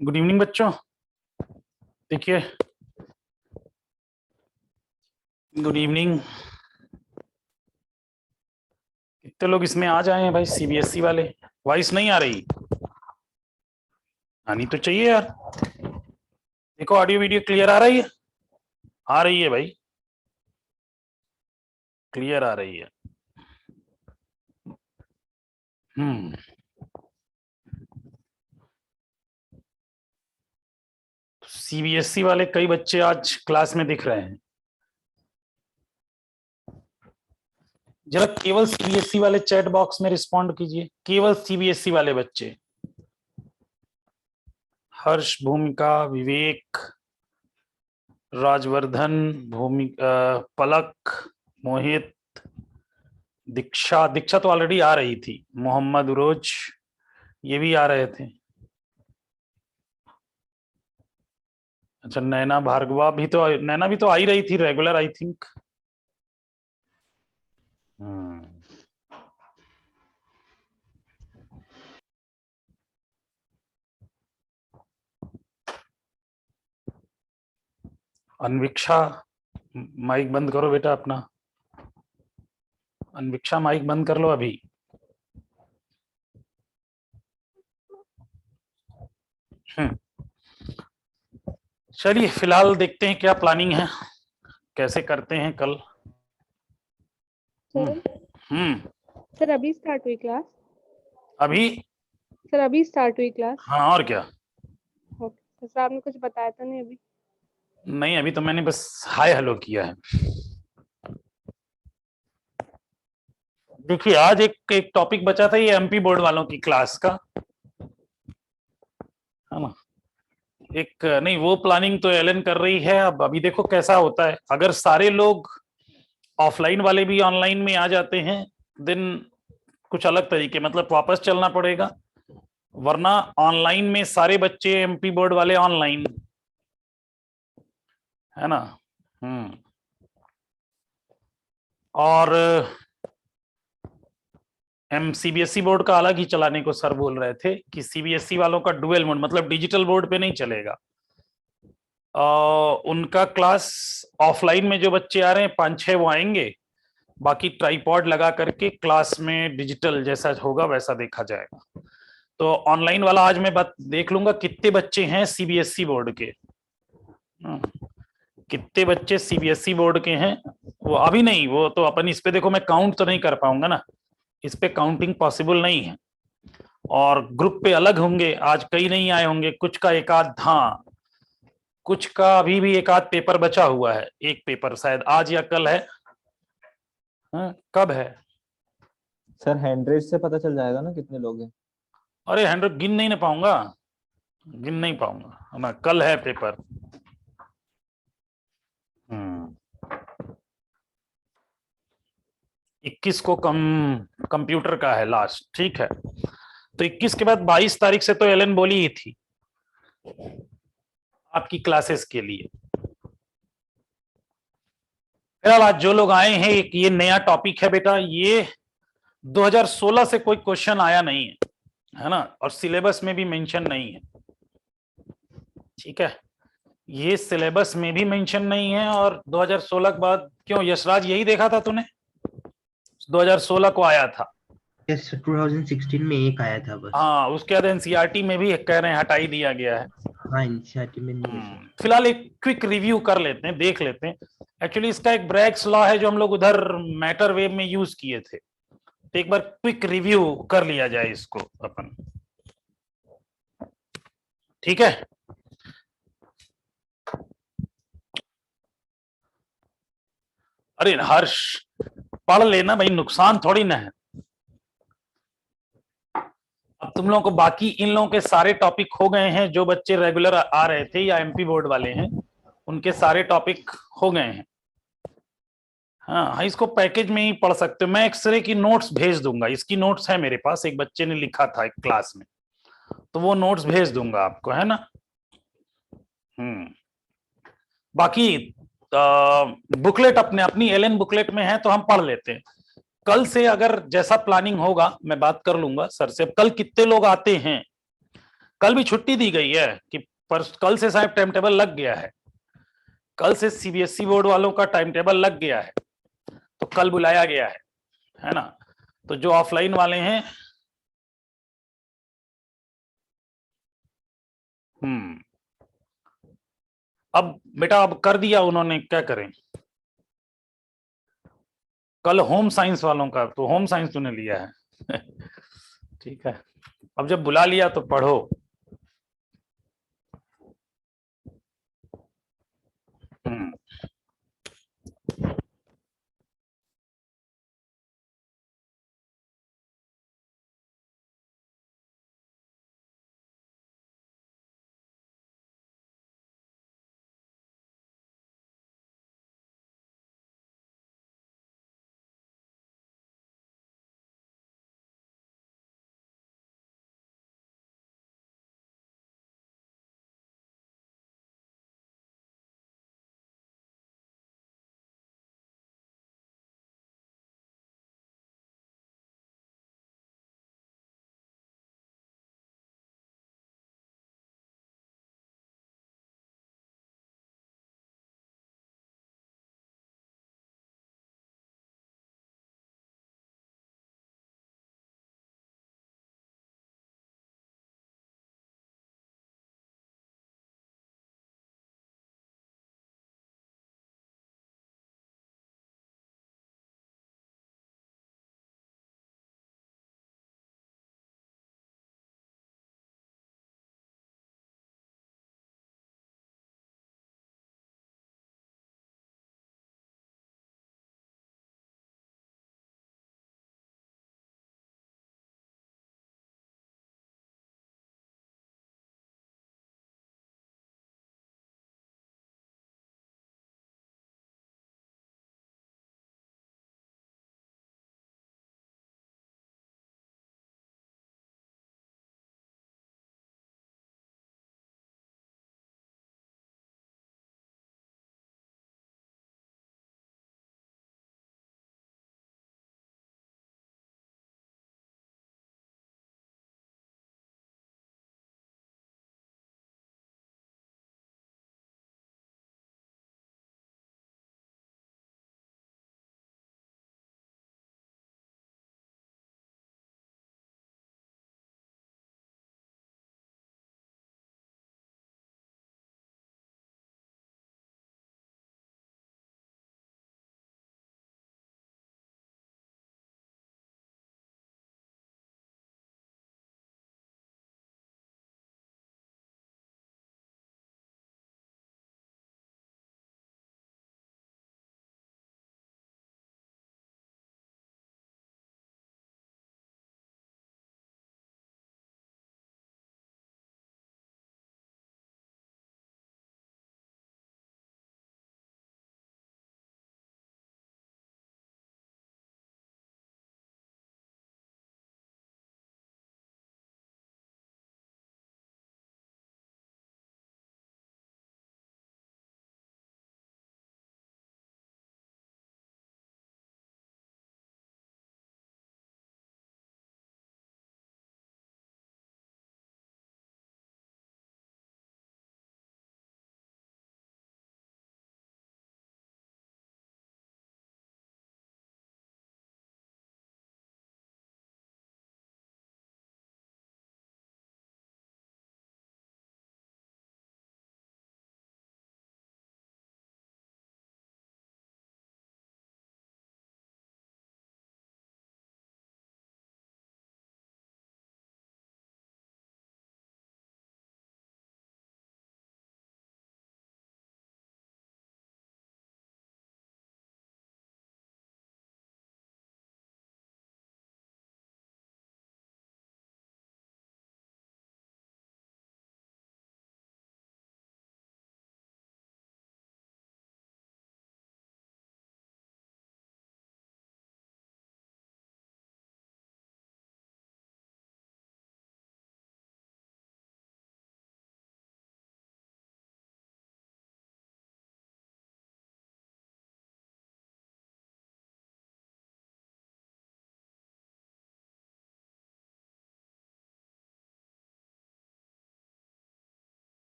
Good evening बच्चों। देखिए, good evening. कितने लोग इसमें आ जाए हैं भाई, सीबीएसई वाले? वॉइस नहीं आ रही? आनी तो चाहिए यार। देखो, ऑडियो वीडियो क्लियर आ रही है? आ रही है भाई, क्लियर आ रही है। हम्म। सीबीएसई वाले कई बच्चे आज क्लास में दिख रहे हैं। जरा केवल सीबीएसई वाले चैट बॉक्स में रिस्पॉन्ड कीजिए, केवल सीबीएसई वाले बच्चे। हर्ष, भूमिका, विवेक, राजवर्धन, पलक, मोहित, दीक्षा। दीक्षा तो ऑलरेडी आ रही थी। मोहम्मद उरोज, ये भी आ रहे थे। अच्छा, नैना भार्गवा भी तो, नैना भी तो आ ही रही थी रेगुलर, आई थिंक। अनविक्षा, माइक बंद करो बेटा अपना। अनविक्षा, माइक बंद कर लो अभी। चलिए, फिलहाल देखते हैं क्या प्लानिंग है, कैसे करते हैं कल। हम्म। सर अभी स्टार्ट हुई क्लास? अभी? सर अभी स्टार्ट हुई क्लास? हाँ, और क्या। ओके सर, आपने कुछ बताया तो नहीं अभी? नहीं, अभी तो मैंने बस हाय हेलो किया है। देखिए, आज एक एक टॉपिक बचा था, ये एमपी बोर्ड वालों की क्लास का, है ना। एक नहीं, वो प्लानिंग तो एलन कर रही है। अब अभी देखो कैसा होता है, अगर सारे लोग ऑफलाइन वाले भी ऑनलाइन में आ जाते हैं, देन कुछ अलग तरीके, मतलब वापस चलना पड़ेगा, वरना ऑनलाइन में सारे बच्चे एमपी बोर्ड वाले ऑनलाइन, है ना। और हम सीबीएसई बोर्ड का अलग ही चलाने को सर बोल रहे थे कि सीबीएसई वालों का डुअल मोड, मतलब डिजिटल बोर्ड पे नहीं चलेगा। उनका क्लास ऑफलाइन में जो बच्चे आ रहे हैं 5-6 वो आएंगे, बाकी ट्राइपॉड लगा करके क्लास में डिजिटल जैसा होगा वैसा देखा जाएगा। तो ऑनलाइन वाला आज मैं बात देख लूंगा कितने बच्चे हैं सीबीएसई बोर्ड के। कितने बच्चे सीबीएसई बोर्ड के हैं वो अभी नहीं, वो तो अपन इस पे देखो, मैं काउंट तो नहीं कर पाऊंगा ना, इस पे काउंटिंग पॉसिबल नहीं है। और ग्रुप पे अलग होंगे, आज कई नहीं आए होंगे, कुछ का एक आध, हाँ कुछ का अभी भी एक आध पेपर बचा हुआ है, एक पेपर शायद आज या कल है। कब है सर? हैंड्रेड से पता चल जाएगा ना कितने लोग हैं। अरे 100 गिन नहीं ना पाऊंगा, गिन नहीं पाऊंगा ना, कल है पेपर। 21 को कंप्यूटर का है लास्ट, ठीक है। तो 21 के बाद 22 तारीख से तो एलन बोली ही थी आपकी क्लासेस के लिए। फिलहाल आज जो लोग आए हैं, एक ये नया टॉपिक है बेटा, ये 2016 से कोई क्वेश्चन आया नहीं है ना, और सिलेबस में भी मेंशन नहीं है, ठीक है। ये सिलेबस में भी मेंशन नहीं है, और 2016 के बाद क्यों यशराज, यही देखा था तूने? 2016 को आया था। यस, 2016 में एक आया था बस। हाँ, उसके बाद एनसीईआरटी में भी कह रहे हैं हटाई दिया गया है। हाँ, एनसीईआरटी में नहीं है। फिलहाल एक क्विक रिव्यू कर लेते हैं, देख लेते हैं। एक्चुअली इसका एक ब्रैग्स लॉ है जो हम लोग उधर मैटर वेव में यूज किए थे, तो एक बार क्विक रिव्यू कर लिया जाए इसको अपन, ठीक है। अरे हर्ष, पढ़ लेना भाई, नुकसान थोड़ी ना है। अब तुम लोगों को बाकी इन लोगों के सारे टॉपिक हो गए हैं, जो बच्चे रेगुलर आ रहे थे या एमपी बोर्ड वाले हैं उनके सारे टॉपिक हो गए हैं। हाँ, इसको पैकेज में ही पढ़ सकते हो, मैं एक्सरे की नोट्स भेज दूंगा, इसकी नोट्स है मेरे पास, एक बच्चे ने लिखा था एक क्लास में, तो वो नोट्स भेज दूंगा आपको, है ना। बाकी बुकलेट अपने अपनी एलएन बुकलेट में है, तो हम पढ़ लेते हैं। कल से अगर जैसा प्लानिंग होगा मैं बात कर लूंगा सर से। अब कल कितने लोग आते हैं कल भी छुट्टी दी गई है कि पर कल से शायद टाइम टेबल लग गया है, कल से सीबीएसई बोर्ड वालों का टाइम टेबल लग गया है, तो कल बुलाया गया है ना। तो जो ऑफलाइन वाले हैं, अब बेटा अब कर दिया उन्होंने, क्या करें। कल होम साइंस वालों का, तो होम साइंस तूने लिया है ठीक है, अब जब बुला लिया तो पढ़ो।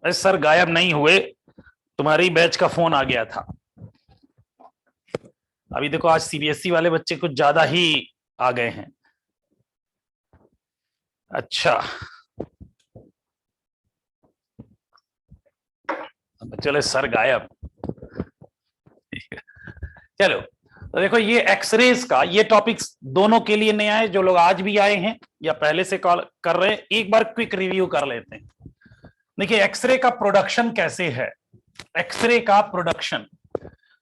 अरे सर गायब नहीं हुए, तुम्हारी बैच का फोन आ गया था। अभी देखो आज सीबीएसई वाले बच्चे कुछ ज्यादा ही आ गए हैं। अच्छा चले सर गायब। चलो तो देखो ये एक्सरेज का ये टॉपिक्स दोनों के लिए नया है, जो लोग आज भी आए हैं या पहले से कॉल कर रहे हैं, एक बार क्विक रिव्यू कर लेते हैं। देखिए एक्सरे का प्रोडक्शन कैसे है। एक्सरे का प्रोडक्शन,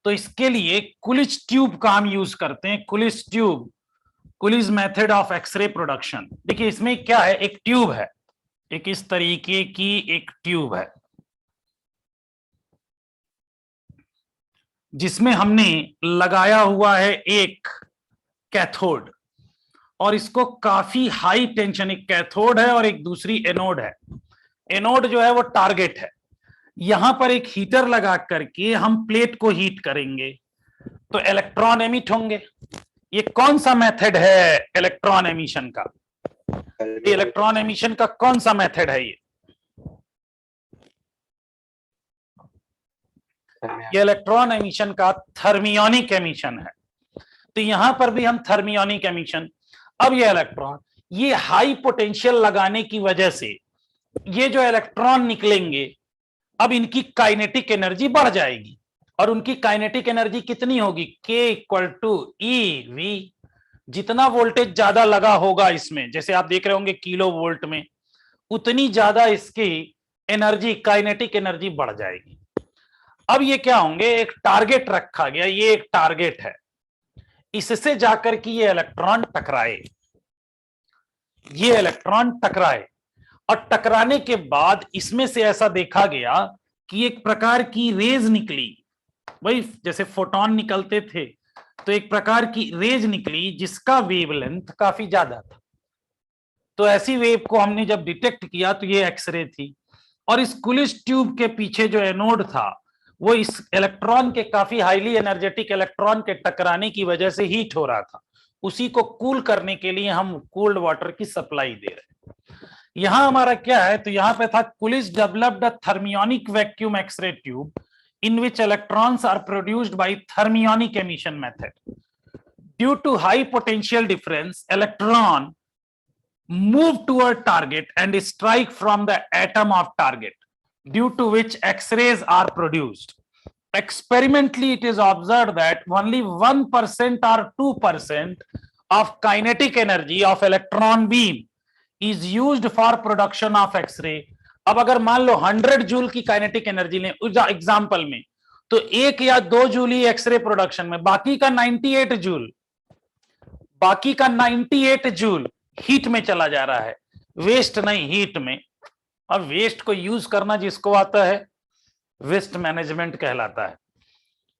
तो इसके लिए कुलिज ट्यूब का हम यूज करते हैं। Coolidge tube, Coolidge method of X-ray production. देखिए इसमें क्या है, एक ट्यूब है, एक इस तरीके की एक ट्यूब है जिसमें हमने लगाया हुआ है एक कैथोड, और इसको काफी हाई टेंशन, एक कैथोड है और एक दूसरी एनोड है। एनोड जो है वो टारगेट है। यहां पर एक हीटर लगा करके हम प्लेट को हीट करेंगे तो इलेक्ट्रॉन एमिट होंगे। ये कौन सा मेथड है इलेक्ट्रॉन एमिशन का? ये इलेक्ट्रॉन एमिशन का कौन सा मेथड है? ये इलेक्ट्रॉन एमिशन का थर्मियोनिक एमिशन है। तो यहां पर भी हम थर्मियोनिक एमिशन। अब ये इलेक्ट्रॉन, ये हाई पोटेंशियल लगाने की वजह से ये जो इलेक्ट्रॉन निकलेंगे, अब इनकी काइनेटिक एनर्जी बढ़ जाएगी। और उनकी काइनेटिक एनर्जी कितनी होगी? K equal to EV। जितना वोल्टेज ज्यादा लगा होगा इसमें, जैसे आप देख रहे होंगे किलो वोल्ट में, उतनी ज्यादा इसकी एनर्जी, काइनेटिक एनर्जी बढ़ जाएगी। अब ये क्या होंगे, एक टारगेट रखा गया, ये एक टारगेट है, इससे जाकर कि ये इलेक्ट्रॉन टकराए, ये इलेक्ट्रॉन टकराए। और टकराने के बाद इसमें से ऐसा देखा गया कि एक प्रकार की रेज निकली, वही जैसे फोटोन निकलते थे, तो एक प्रकार की रेज निकली जिसका वेवलेंथ काफी ज्यादा था। तो ऐसी वेव को हमने जब डिटेक्ट किया तो ये एक्सरे थी। और इस कुलिज ट्यूब के पीछे जो एनोड था, वो इस इलेक्ट्रॉन के, काफी हाईली एनर्जेटिक इलेक्ट्रॉन के टकराने की वजह से हीट हो रहा था। उसी को कूल करने के लिए हम कोल्ड वाटर की सप्लाई दे रहे हैं। यहां हमारा क्या है, तो यहां पे था Coolidge developed a thermionic vacuum X-ray tube in which electrons are produced by thermionic emission method. Due to high potential difference, electron move toward target and strike from the atom of target, due to which X-rays are produced. Experimentally, it is observed that only 1% or 2% of kinetic energy of electron beam is used for production of X-ray. अब अगर मान लो 100 joule की kinetic energy लें example में, तो 1 या 2 joule ही x ray production में, बाकी का 98 जूल, बाकी का 98 जूल हीट में चला जा रहा है, वेस्ट नहीं, हीट में। अब वेस्ट को यूज करना जिसको आता है वेस्ट मैनेजमेंट कहलाता है।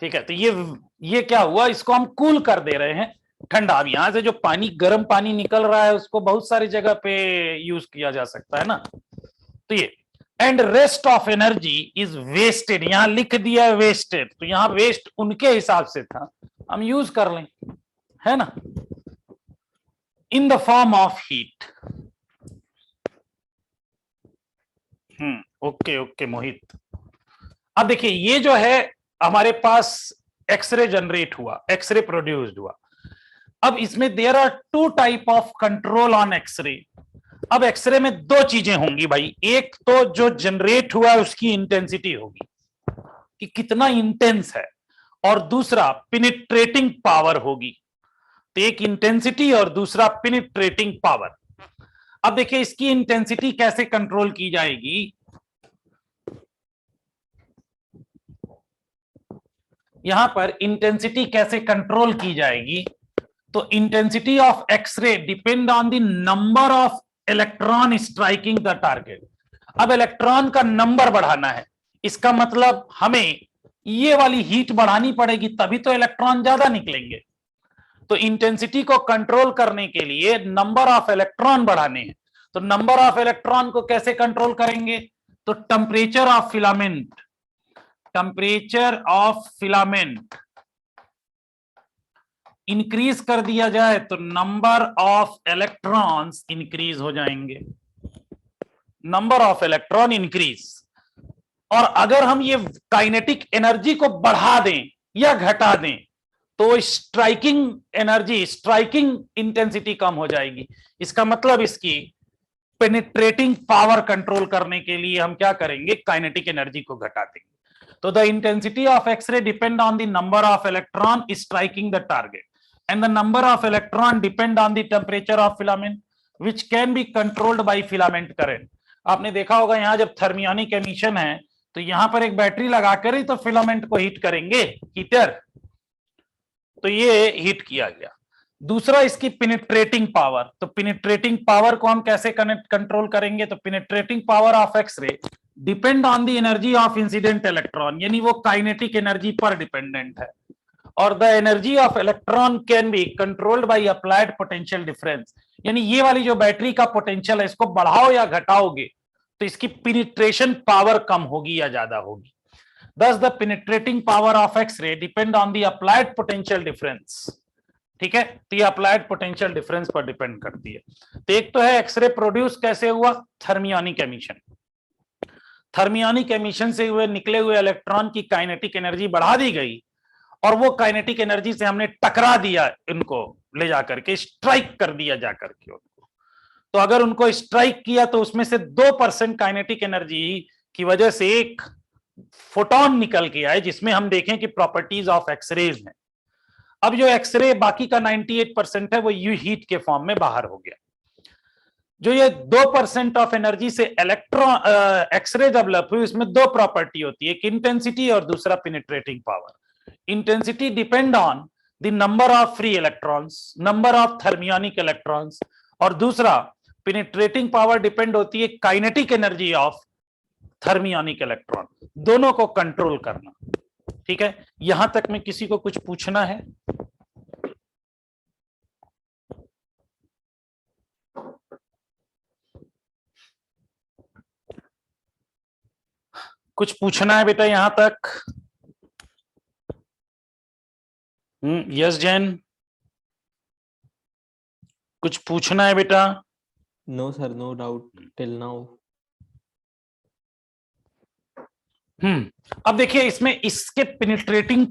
ठीक है, तो ये क्या हुआ, इसको हम कूल कर दे रहे हैं, ठंडा। अब यहां से जो पानी, गर्म पानी निकल रहा है, उसको बहुत सारी जगह पे यूज किया जा सकता है ना। तो ये and rest of energy is wasted, यहां लिख दिया वेस्टेड, तो यहां वेस्ट उनके हिसाब से था, हम यूज कर लें, है ना, in the form of heat. Okay okay Mohit. अब देखिए ये जो है हमारे पास एक्सरे जनरेट हुआ, एक्सरे प्रोड्यूस्ड हुआ। अब इसमें there are 2 type of control on X-ray. अब एक्सरे में 2 चीजें होंगी भाई, एक तो जो जनरेट हुआ है उसकी इंटेंसिटी होगी कि कितना इंटेंस है, और दूसरा पेनिट्रेटिंग पावर होगी। तो एक इंटेंसिटी और दूसरा पेनिट्रेटिंग पावर। अब देखिए इसकी इंटेंसिटी कैसे कंट्रोल की जाएगी। यहां पर इंटेंसिटी कैसे कंट्रोल की जाएगी, तो intensity of X-ray depend on the number of electron striking the target. अब इलेक्ट्रॉन का नंबर बढ़ाना है, इसका मतलब हमें ये वाली हीट बढ़ानी पड़ेगी, तभी तो इलेक्ट्रॉन ज्यादा निकलेंगे। तो इंटेंसिटी को कंट्रोल करने के लिए नंबर ऑफ इलेक्ट्रॉन बढ़ाने हैं। तो नंबर ऑफ इलेक्ट्रॉन को कैसे कंट्रोल करेंगे, तो temperature of filament, temperature of filament increase कर दिया जाए तो नंबर ऑफ इलेक्ट्रॉन्स इंक्रीज हो जाएंगे, नंबर ऑफ इलेक्ट्रॉन इंक्रीज। और अगर हम ये काइनेटिक एनर्जी को बढ़ा दें या घटा दें तो स्ट्राइकिंग एनर्जी, स्ट्राइकिंग इंटेंसिटी कम हो जाएगी। इसका मतलब इसकी पेनिट्रेटिंग पावर कंट्रोल करने के लिए हम क्या करेंगे, काइनेटिक एनर्जी को घटा देंगे। तो the intensity of X-ray depend on the number of electron striking the target and the number of electron depend on the temperature of filament which can be controlled by filament current. आपने देखा होगा यहां जब thermionic emission है तो यहां पर एक बैटरी लगाकर ही तो फिलामेंट को हीट करेंगे, हीटर, तो ये हीट किया गया। दूसरा इसकी पेनिट्रेटिंग पावर, तो पेनिट्रेटिंग पावर को हम कैसे कंट्रोल करेंगे, तो penetrating power of X-ray depend on the energy of incident electron, यानी वो काइनेटिक एनर्जी पर डिपेंडेंट है। और the energy of electron can be controlled by applied potential difference, यानी ये वाली जो बैटरी का पोटेंशियल है इसको बढ़ाओ या घटाओगे तो इसकी पेनिट्रेशन पावर कम होगी या ज्यादा होगी। Thus the penetrating power of X-ray depend on the applied potential difference। ठीक है, तो ये अप्लाइड पोटेंशियल डिफरेंस पर डिपेंड करती है। तो एक तो है एक्सरे प्रोड्यूस कैसे हुआ, थर्मियोनिक एमिशन। थर्मियोनिक एमिशन से हुए निकले हुए इलेक्ट्रॉन की काइनेटिक एनर्जी बढ़ा दी गई और वो काइनेटिक एनर्जी से हमने टकरा दिया, इनको ले जाकर के स्ट्राइक कर दिया जाकर के उनको। तो अगर उनको स्ट्राइक किया तो उसमें से 2% काइनेटिक एनर्जी की वजह से एक फोटोन निकल के आए जिसमें हम देखें कि प्रॉपर्टीज ऑफ एक्सरेज हैं। अब जो एक्सरे बाकी का 98% है वो यू हीट के फॉर्म में बाहर हो गया। जो ये 2% ऑफ एनर्जी से इलेक्ट्रॉन एक्सरे डेवलप हुई उसमें 2 प्रॉपर्टी होती है, एक इंटेंसिटी और दूसरा penetrating power. Intensity depend on the number of free electrons, number of thermionic electrons, और दूसरा पेनिट्रेटिंग पावर डिपेंड होती है kinetic energy of thermionic electron. दोनों को कंट्रोल करना। ठीक है, यहां तक में किसी को कुछ पूछना है? कुछ पूछना है बेटा यहां तक? यस जैन, कुछ पूछना है बेटा? No sir, no doubt till now. अब देखिए इसमें इसके पेनिट्रेटिंग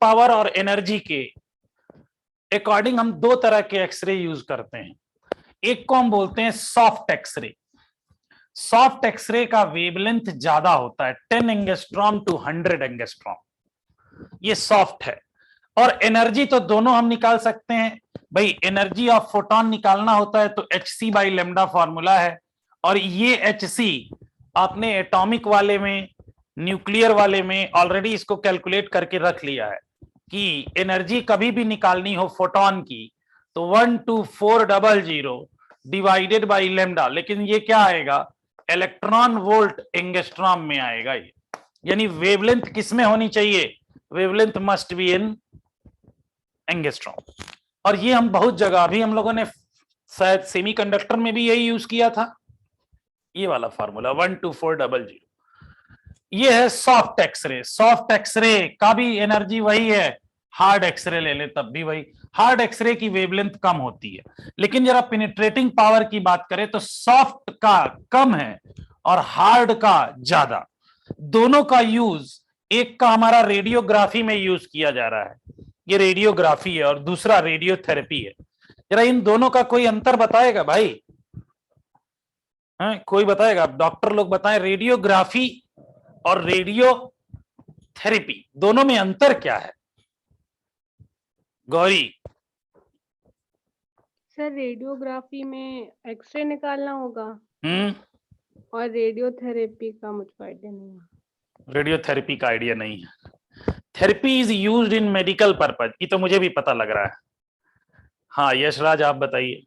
पावर और एनर्जी के अकॉर्डिंग हम 2 तरह के एक्सरे यूज करते हैं। एक को हम बोलते हैं सॉफ्ट एक्सरे। सॉफ्ट एक्सरे का वेवलेंथ ज्यादा होता है, 10 एंगस्ट्रॉम टू 100 एंगस्ट्रॉम, ये सॉफ्ट है। और एनर्जी तो दोनों हम निकाल सकते हैं भाई, एनर्जी ऑफ फोटोन निकालना होता है तो hc/λ फॉर्मूला है, और ये hc आपने एटॉमिक वाले में, न्यूक्लियर वाले में ऑलरेडी इसको कैलकुलेट करके रख लिया है कि एनर्जी कभी भी निकालनी हो फोटोन की तो 12400 डिवाइडेड बाई लैम्डा, लेकिन ये क्या आएगा, इलेक्ट्रॉन वोल्ट एंगस्ट्रॉम में आएगा ये। यानी वेवलेंथ किस में होनी चाहिए, wavelength must be in angstrom. और ये हम बहुत जगह भी हम लोगों ने शायद सेमीकंडक्टर में भी यही यूज किया था, ये वाला फार्मूला 12400। ये है सॉफ्ट एक्सरे। सॉफ्ट एक्सरे का भी एनर्जी वही है, हार्ड एक्सरे ले ले तब भी वही। हार्ड एक्सरे की वेवलेंथ कम होती है, लेकिन जरा पेनिट्रेटिंग पावर की बात करें तो सॉफ्ट का कम है और हार्ड का ज्यादा। दोनों का यूज, एक का हमारा रेडियोग्राफी में यूज किया जा रहा है, ये रेडियोग्राफी है, और दूसरा रेडियोथेरेपी है। जरा इन दोनों का कोई अंतर बताएगा भाई? कोई बताएगा? डॉक्टर लोग बताएं, रेडियोग्राफी और रेडियोथेरेपी दोनों में अंतर क्या है? गौरी। सर रेडियोग्राफी में एक्सरे निकालना होगा और रेडियोथेरेपी का मुझको आइडिया नहीं है। रेडियोथेरेपी का आइडिया नहीं है। Therapy is used in medical purpose, ये तो मुझे भी पता लग रहा है। हाँ यशराज आप बताइए।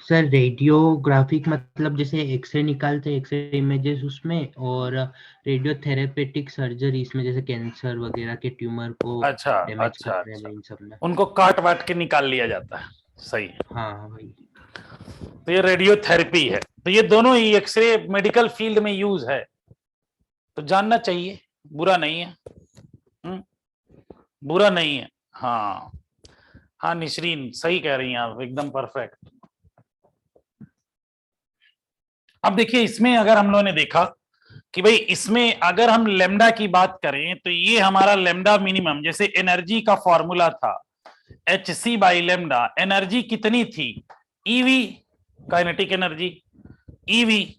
सर रेडियोग्राफिक मतलब जैसे एक्सरे निकालते हैं, एक्सरे इमेजेस उसमें, और रेडियोथेरेपेटिक सर्जरी इसमें जैसे कैंसर वगैरह के ट्यूमर को डैमेज करते हैं इन सब में, उनको काट वाट के निकाल लिया जाता है। सही है, हाँ भाई। तो ये रेडियोथेरेपी है। तो ये दोनों ही एक्सरे मेडिकल फील्ड में यूज है, तो जानना चाहिए, बुरा नहीं है। बुरा नहीं है। हाँ हाँ निशरीन सही कह रही हैं आप, एकदम परफेक्ट। अब देखिए इसमें अगर हम लोगों ने देखा कि भाई इसमें अगर हम लेमडा की बात करें तो ये हमारा लेमडा मिनिमम, जैसे एनर्जी का फॉर्मूला था hc बाई लेमडा, एनर्जी कितनी थी ईवी, काइनेटिक एनर्जी ईवी,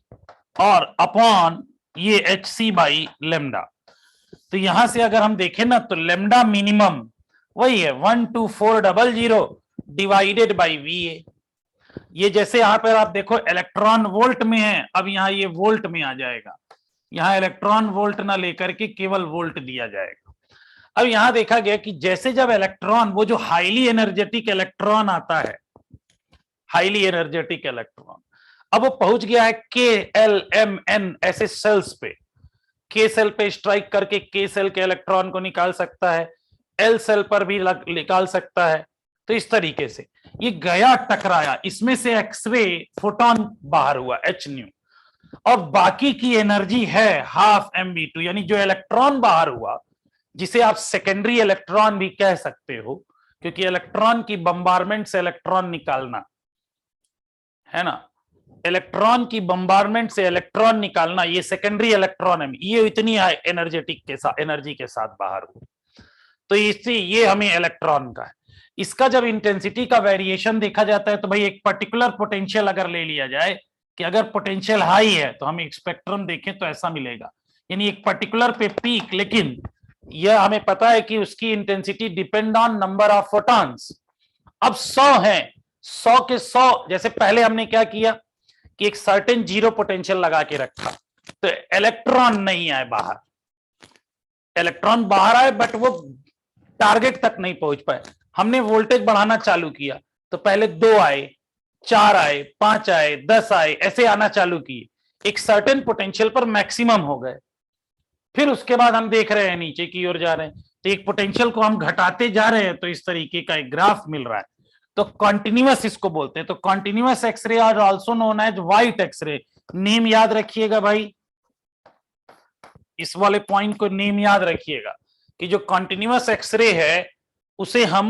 और अपॉन ये hc बाई लेमडा। तो यहां से अगर हम देखें ना तो लेमडा मिनिमम वही है 12400 डिवाइडेड बाई वीए। ये जैसे यहां पर आप देखो इलेक्ट्रॉन वोल्ट में है, अब यहां ये वोल्ट में आ जाएगा, यहां इलेक्ट्रॉन वोल्ट ना लेकर के केवल वोल्ट दिया जाएगा। अब यहां देखा गया कि जैसे जब इलेक्ट्रॉन, वो जो हाईली एनर्जेटिक इलेक्ट्रॉन आता है, हाईली एनर्जेटिक इलेक्ट्रॉन, अब वो पहुंच गया है के एल एम एन ऐसे सेल्स पे, के सेल पे स्ट्राइक करके के सेल के इलेक्ट्रॉन को निकाल सकता है, एल सेल पर भी निकाल सकता है। तो इस तरीके से ये गया टकराया, इसमें से एक्सरे फोटोन बाहर हुआ एच न्यू, और बाकी की एनर्जी है हाफ mv2, यानी जो इलेक्ट्रॉन बाहर हुआ, जिसे आप सेकेंडरी इलेक्ट्रॉन भी कह सकते हो, क्योंकि इलेक्ट्रॉन की बम्बारमेंट से इलेक्ट्रॉन निकालना है ना, इलेक्ट्रॉन की बम्बारमेंट से इलेक्ट्रॉन निकालना, ये सेकेंडरी इलेक्ट्रॉन है, ये इतनी एनर्जेटिक के साथ, एनर्जी के साथ बाहर हुआ, तो इससे ये हमें इलेक्ट्रॉन का है। इसका जब इंटेंसिटी का वेरिएशन देखा जाता है तो भाई एक पर्टिकुलर पोटेंशियल अगर ले लिया जाए कि अगर पोटेंशियल हाई है तो हम एक स्पेक्ट्रम देखें तो ऐसा मिलेगा, यानी एक पर्टिकुलर पे पीक, लेकिन यह हमें पता है कि उसकी intensity depend on number of photons. अब 100 है, 100 के 100, जैसे पहले हमने क्या किया कि एक सर्टेन जीरो पोटेंशियल लगा के रखा, तो इलेक्ट्रॉन नहीं आए बाहर, इलेक्ट्रॉन बाहर आए बट वो टारगेट तक नहीं पहुंच पाए। हमने वोल्टेज बढ़ाना चालू किया तो पहले 2 आए, 4 आए, 5 आए, 10 आए, ऐसे आना चालू किए, एक सर्टेन पोटेंशियल पर मैक्सिमम हो गए। फिर उसके बाद हम देख रहे हैं नीचे की ओर जा रहे हैं, तो एक पोटेंशियल को हम घटाते जा रहे हैं, तो इस तरीके का एक ग्राफ मिल रहा है, तो कॉन्टिन्यूअस इसको बोलते हैं। तो continuous X-ray are also known as white X-ray. Name याद रखिएगा भाई, इस वाले पॉइंट को नेम याद रखिएगा कि जो कॉन्टिन्यूअस एक्सरे है उसे हम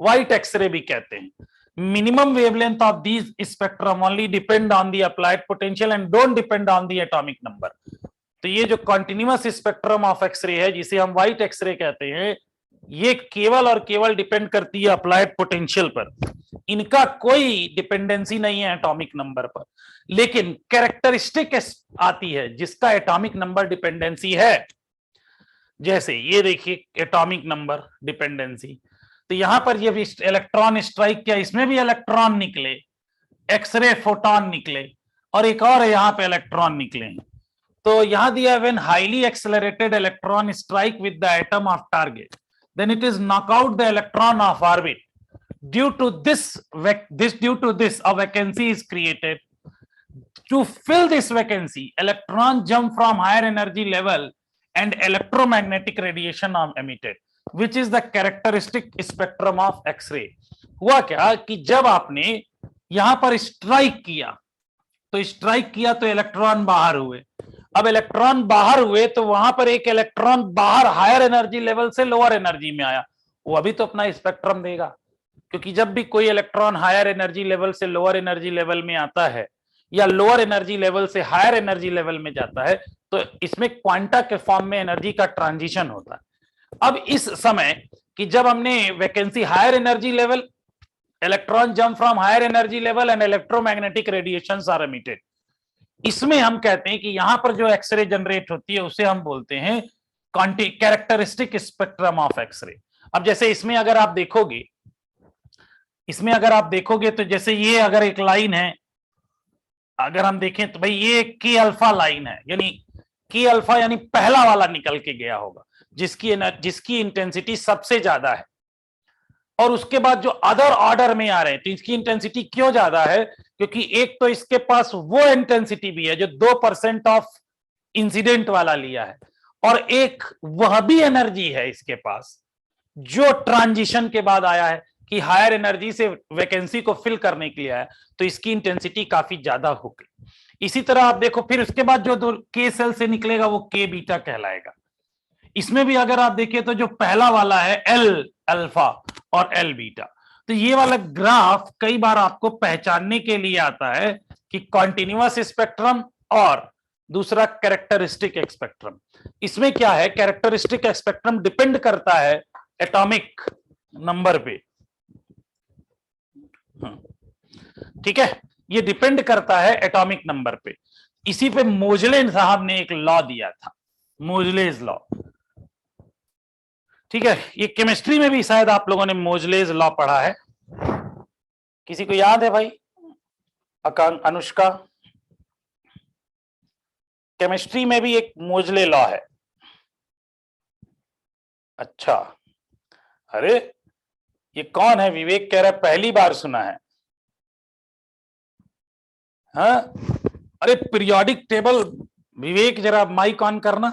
व्हाइट एक्सरे भी कहते हैं। Minimum wavelength of these spectrum only depend on the applied potential and don't depend on the atomic number. तो ये जो कॉन्टिन्यूअस स्पेक्ट्रम ऑफ एक्सरे है, जिसे हम व्हाइट एक्सरे कहते हैं, ये केवल और केवल डिपेंड करती है अप्लाइड पोटेंशियल पर, इनका कोई डिपेंडेंसी नहीं है एटॉमिक नंबर पर, लेकिन कैरेक्टरिस्टिक आती है जिसका एटॉमिक नंबर डिपेंडेंसी है। जैसे ये देखिए एटॉमिक नंबर डिपेंडेंसी, तो यहां पर ये इलेक्ट्रॉन स्ट्राइक किया, इसमें भी इलेक्ट्रॉन निकले, एक्सरे फोटॉन निकले, और एक और यहां पे इलेक्ट्रॉन निकले। तो यहां दिया when highly accelerated electron strike with the atom of target, then it is knock out the electron of orbit. Due to this a vacancy is created. To fill this vacancy, electron jump from higher energy level and electromagnetic radiation are emitted, which is the characteristic spectrum of X-ray. हुआ क्या कि जब आपने यहां पर strike किया तो electron बाहर हुए। अब इलेक्ट्रॉन बाहर हुए तो वहां पर एक इलेक्ट्रॉन बाहर हायर एनर्जी लेवल से लोअर एनर्जी में आया, वो अभी तो अपना स्पेक्ट्रम देगा, क्योंकि जब भी कोई इलेक्ट्रॉन हायर एनर्जी लेवल से लोअर एनर्जी लेवल में आता है या लोअर एनर्जी लेवल से हायर एनर्जी लेवल में जाता है, तो इसमें क्वांटा के फॉर्म में एनर्जी का ट्रांजिशन होता है। अब इस समय कि जब हमने vacancy higher energy level, electron jump from higher energy level and electromagnetic radiations are emitted, इसमें हम कहते हैं कि यहां पर जो एक्सरे जनरेट होती है उसे हम बोलते हैं कैरेक्टरिस्टिक स्पेक्ट्रम ऑफ एक्सरे। अब जैसे इसमें अगर आप देखोगे तो जैसे ये अगर एक लाइन है, अगर हम देखें तो भाई ये के अल्फा लाइन है, यानी के अल्फा यानी पहला वाला निकल के गया होगा जिसकी इंटेंसिटी सबसे ज्यादा है, और उसके बाद जो अदर ऑर्डर में आ रहे हैं तो इसकी इंटेंसिटी क्यों ज्यादा है, क्योंकि एक तो इसके पास वो इंटेंसिटी भी है जो 2% ऑफ इंसिडेंट वाला लिया है, और एक वह भी एनर्जी है इसके पास जो ट्रांजिशन के बाद आया है कि हायर एनर्जी से वैकेंसी को फिल करने के लिए आया, तो इसकी इंटेंसिटी काफी ज्यादा हो गई। इसी तरह आप देखो फिर उसके बाद जो दो के सेल से निकलेगा वो के बीटा कहलाएगा। इसमें भी अगर आप देखिए तो जो पहला वाला है एल अल्फा और एल बीटा, तो ये वाला ग्राफ कई बार आपको पहचानने के लिए आता है कि कॉन्टिन्यूअस स्पेक्ट्रम और दूसरा कैरेक्टरिस्टिक स्पेक्ट्रम। इसमें क्या है, कैरेक्टरिस्टिक स्पेक्ट्रम डिपेंड करता है एटॉमिक नंबर पे, ठीक है, ये डिपेंड करता है एटॉमिक नंबर पे। इसी पे मोजले साहब ने एक लॉ दिया था, मोजलेज लॉ, ठीक है। ये केमिस्ट्री में भी शायद आप लोगों ने मोजलेज लॉ पढ़ा है, किसी को याद है भाई? अनुष्का, केमिस्ट्री में भी एक मोजले लॉ है। अच्छा, अरे ये कौन है? विवेक कह रहा है पहली बार सुना है। हाँ, अरे पीरियोडिक टेबल, विवेक जरा माइक ऑन करना।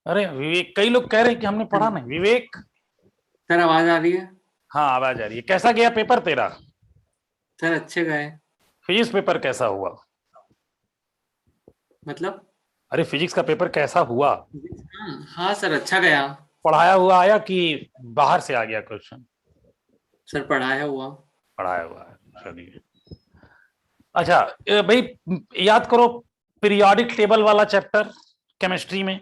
अरे विवेक, कई लोग कह रहे हैं कि हमने पढ़ा नहीं। विवेक सर आवाज आ रही है? हाँ आवाज आ रही है। कैसा गया पेपर तेरा? सर अच्छे गए। फिजिक्स पेपर कैसा हुआ? मतलब? अरे फिजिक्स का पेपर कैसा हुआ? हाँ सर अच्छा गया। पढ़ाया हुआ आया कि बाहर से आ गया क्वेश्चन? सर पढ़ाया हुआ। पढ़ाया हुआ है, चलिए। अच्छा भाई, याद करो पीरियोडिक टेबल वाला चैप्टर केमिस्ट्री में।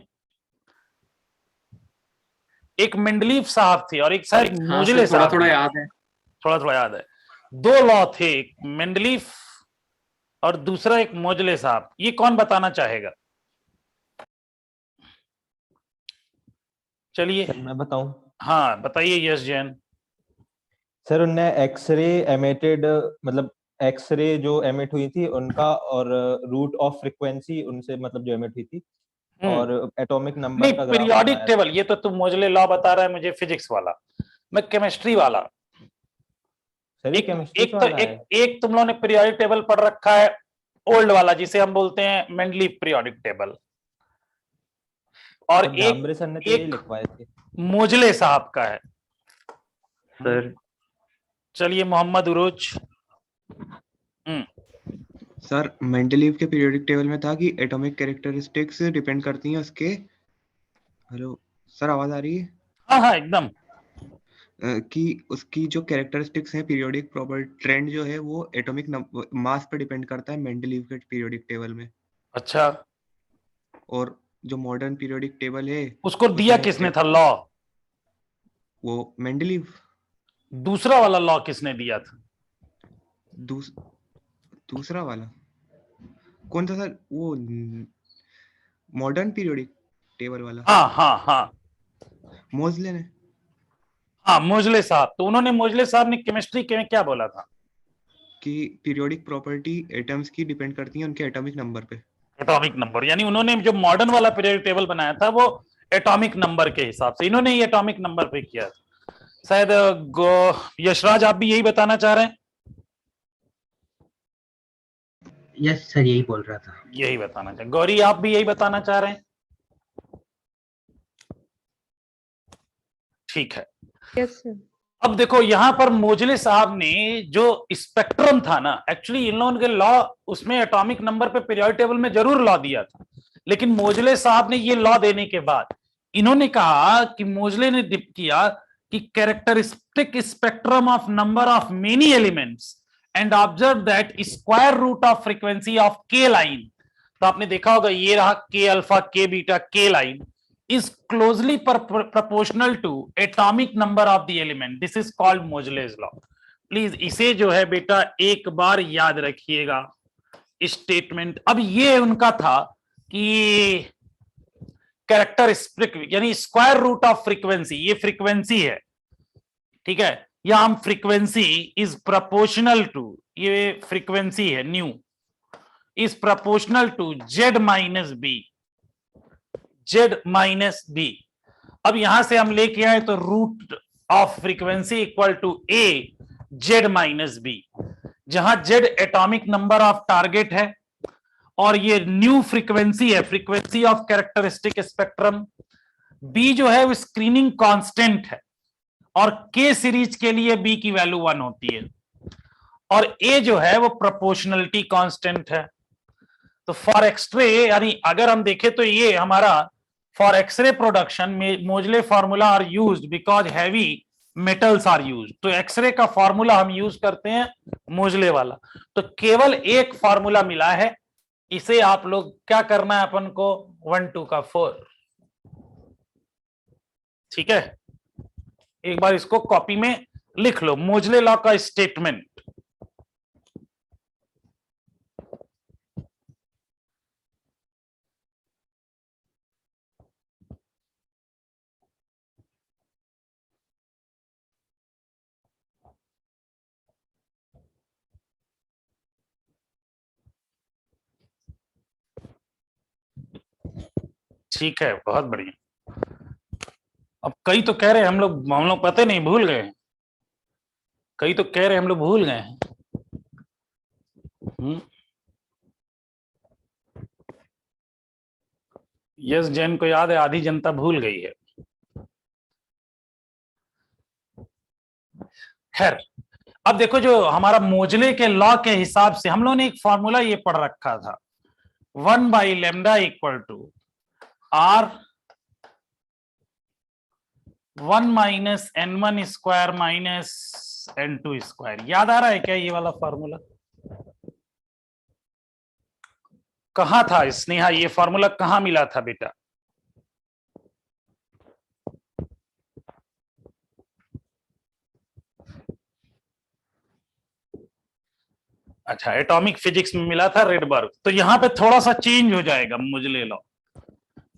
एक मेंडलीफ साहब थे और एक शायद मोजले साहब। थोड़ा थोड़ा याद है। थोड़ा थोड़ा याद है। दो लॉ थे, एक मेंडलीफ और दूसरा एक मोजले साहब। ये कौन बताना चाहेगा? चलिए मैं बताऊं? हाँ बताइए। यस जैन सर, उनने एक्सरे एमिटेड, मतलब एक्सरे जो एमिट हुई थी उनका, और रूट ऑफ फ्रीक्वेंसी उनसे मतलब जो एमिट हुई थी, और एटॉमिक नंबर का ग्राफ पीरियोडिक बनाया टेबल। ये तो तुम मोजले लॉ बता रहा है मुझे, फिजिक्स वाला, मैं केमिस्ट्री वाला। सर एक केमिस्ट्री एक तो वाला है। एक तुम लोगों ने पीरियोडिक टेबल पढ़ रखा है ओल्ड वाला, जिसे हम बोलते हैं मेंडलीफ पीरियोडिक टेबल, और झांबरे सर ने तो यही एक लिखवाए थे। मोजले साहब का है। सर चलिए मोहम्मद उरोज। सर मेंडलीव के पीरियोडिक टेबल में था कि एटॉमिक कैरेक्टरिस्टिक्स डिपेंड करती हैं उसके। हेलो सर, आवाज आ रही है? हाँ हाँ एकदम। कि उसकी जो कैरेक्टरिस्टिक्स हैं, पीरियोडिक प्रॉपर ट्रेंड जो है वो एटॉमिक मास पे डिपेंड करता है मेंडलीव के पीरियोडिक टेबल में। अच्छा, और जो मॉडर्न पीरियोडिक टेबल है उसको दिया किसने था लॉ? वो मेंडलीव। दूसरा वाला लॉ किसने दिया था? दूसरा वाला कौन सा सर? वो मॉडर्न पीरियोडिक टेबल वाला। हाँ हाँ हाँ, मोजले ने। हाँ मोजले साहब। तो उन्होंने, मोजले साहब ने केमिस्ट्री के में क्या बोला था? कि पीरियोडिक प्रॉपर्टी एटम्स की डिपेंड करती है उनके एटॉमिक नंबर पे। एटॉमिक नंबर, यानी उन्होंने जो मॉडर्न वाला पीरियोडिक टेबल बनाया था वो एटॉमिक नंबर के हिसाब से, इन्होंने ये एटॉमिक नंबर पे किया था। शायद यशराज आप भी यही बताना चाह रहे हैं? यस सर, यही बोल रहा था। यही बताना चाह। गौरी आप भी यही बताना चाह रहे हैं? ठीक है। Yes sir. अब देखो यहां पर मोजले साहब ने जो स्पेक्ट्रम था ना, एक्चुअली इन लोगों के लॉ उसमें एटॉमिक नंबर पे पीरियोडिक टेबल में जरूर लॉ दिया था, लेकिन मोजले साहब ने ये लॉ देने के बाद इन्होंने कहा कि, मोजले ने डिप किया कि characteristic spectrum of number of many elements and observe that square root of frequency of K line. तो आपने देखा होगा ये रहा के अल्फा, के बीटा, के line is closely proportional to atomic number of the element. This is called Moseley's law. Please इसे जो है बेटा एक बार याद रखिएगा स्टेटमेंट। अब ये उनका था कि कैरेक्टरिस्टिक यानी स्क्वायर रूट ऑफ फ्रीक्वेंसी, ये फ्रीक्वेंसी है, ठीक है, या हम फ्रीक्वेंसी इज प्रोपोर्शनल टू, ये फ्रीक्वेंसी है nu, is proportional to Z minus B, Z minus B. अब यहां से हम लेके आए तो root of frequency equal to A Z minus B, जहां Z atomic number of target है और ये न्यू फ्रीक्वेंसी है, frequency of characteristic spectrum. B जो है वो स्क्रीनिंग कांस्टेंट है और के सीरीज के लिए बी की वैल्यू 1 होती है, और ए जो है वो प्रोपोर्शनलिटी कांस्टेंट है। तो फॉर एक्सरे यानी अगर हम देखें तो ये हमारा For X-ray production, Moseley formula are used because heavy metals are used. तो एक्सरे का फॉर्मूला हम यूज करते हैं मोजले वाला। तो केवल एक फॉर्मूला मिला है, इसे आप लोग क्या करना है अपन को 1 2 का 4। ठीक है, एक बार इसको कॉपी में लिख लो, मोजले लॉ का स्टेटमेंट। ठीक है, बहुत बढ़िया। अब कई तो कह रहे हम लोग पता नहीं भूल गए, कई तो कह रहे हम लोग भूल गए हैं। यस, जैन को याद है, आधी जनता भूल गई है। खैर, अब देखो, जो हमारा मोजले के लॉ के हिसाब से हम लोगों ने एक फॉर्मूला ये पढ़ रखा था, 1/λ equal to R 1 minus n1 square minus n2 square. याद आ रहा है क्या ये वाला फॉर्मूला? कहां था स्नेहा, ये फॉर्मूला कहां मिला था बेटा? अच्छा, एटॉमिक फिजिक्स में मिला था, रेडबर्ग। तो यहां पे थोड़ा सा चेंज हो जाएगा मोजले लॉ।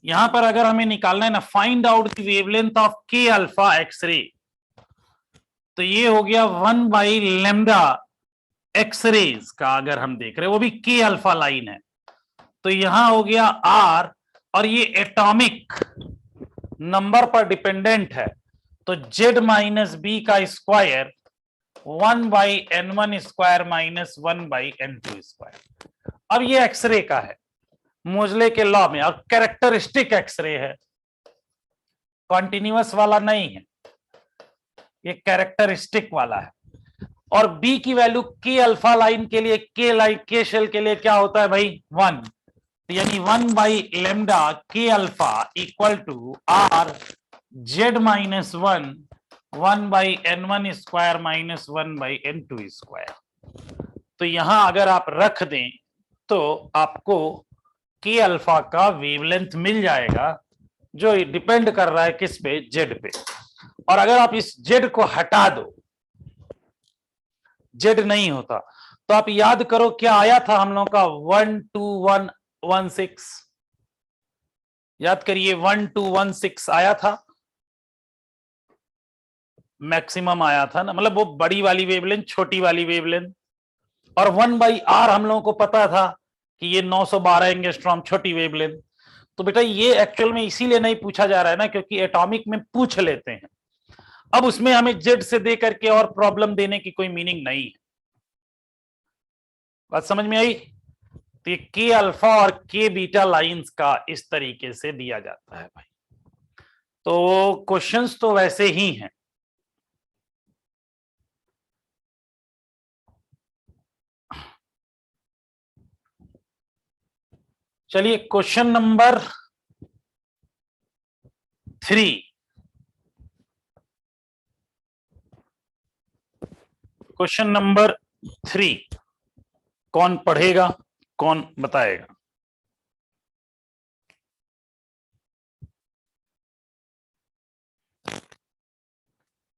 यहां पर अगर हमें निकालना है ना, find out the wavelength of के अल्फा एक्सरे, तो ये हो गया 1/λ एक्सरेज का। अगर हम देख रहे हैं वो भी के अल्फा लाइन है, तो यहां हो गया R, और ये एटॉमिक नंबर पर डिपेंडेंट है, तो Z माइनस बी का square 1/n1 square minus 1/n2 square. अब ये एक्सरे का है मोजले के लॉ में, और कैरेक्टरिस्टिक एक्सरे है, कॉन्टिन्यूअस वाला नहीं है, ये कैरेक्टरिस्टिक वाला है। और बी की वैल्यू के अल्फा लाइन के लिए, के शेल के लिए क्या होता है भाई? 1, यानी 1/λ के alpha equal to R Z minus 1/n1 square minus 1/n2 square. तो यहां अगर आप रख दें तो आपको के अल्फा का वेवलेंथ मिल जाएगा, जो डिपेंड कर रहा है किस पे? जेड पे। और अगर आप इस जेड को हटा दो, जेड नहीं होता, तो आप याद करो क्या आया था हम लोगों का 12116। याद करिए, 1216 आया था, मैक्सिमम आया था ना, मतलब वो बड़ी वाली वेवलेंथ, छोटी वाली वेवलेंथ। और 1/r हम लोगों को पता था कि ये 912 एंगस्ट्रॉम, छोटी वेवलेंथ। तो बेटा ये एक्चुअल में इसीलिए नहीं पूछा जा रहा है ना, क्योंकि एटॉमिक में पूछ लेते हैं, अब उसमें हमें जेड से दे करके और प्रॉब्लम देने की कोई मीनिंग नहीं है। बात समझ में आई? तो ये के अल्फा और के बीटा लाइंस का इस तरीके से दिया जाता है भाई। तो क्वेश्चंस तो वैसे ही हैं। चलिए क्वेश्चन नंबर 3। क्वेश्चन नंबर 3 कौन पढ़ेगा, कौन बताएगा?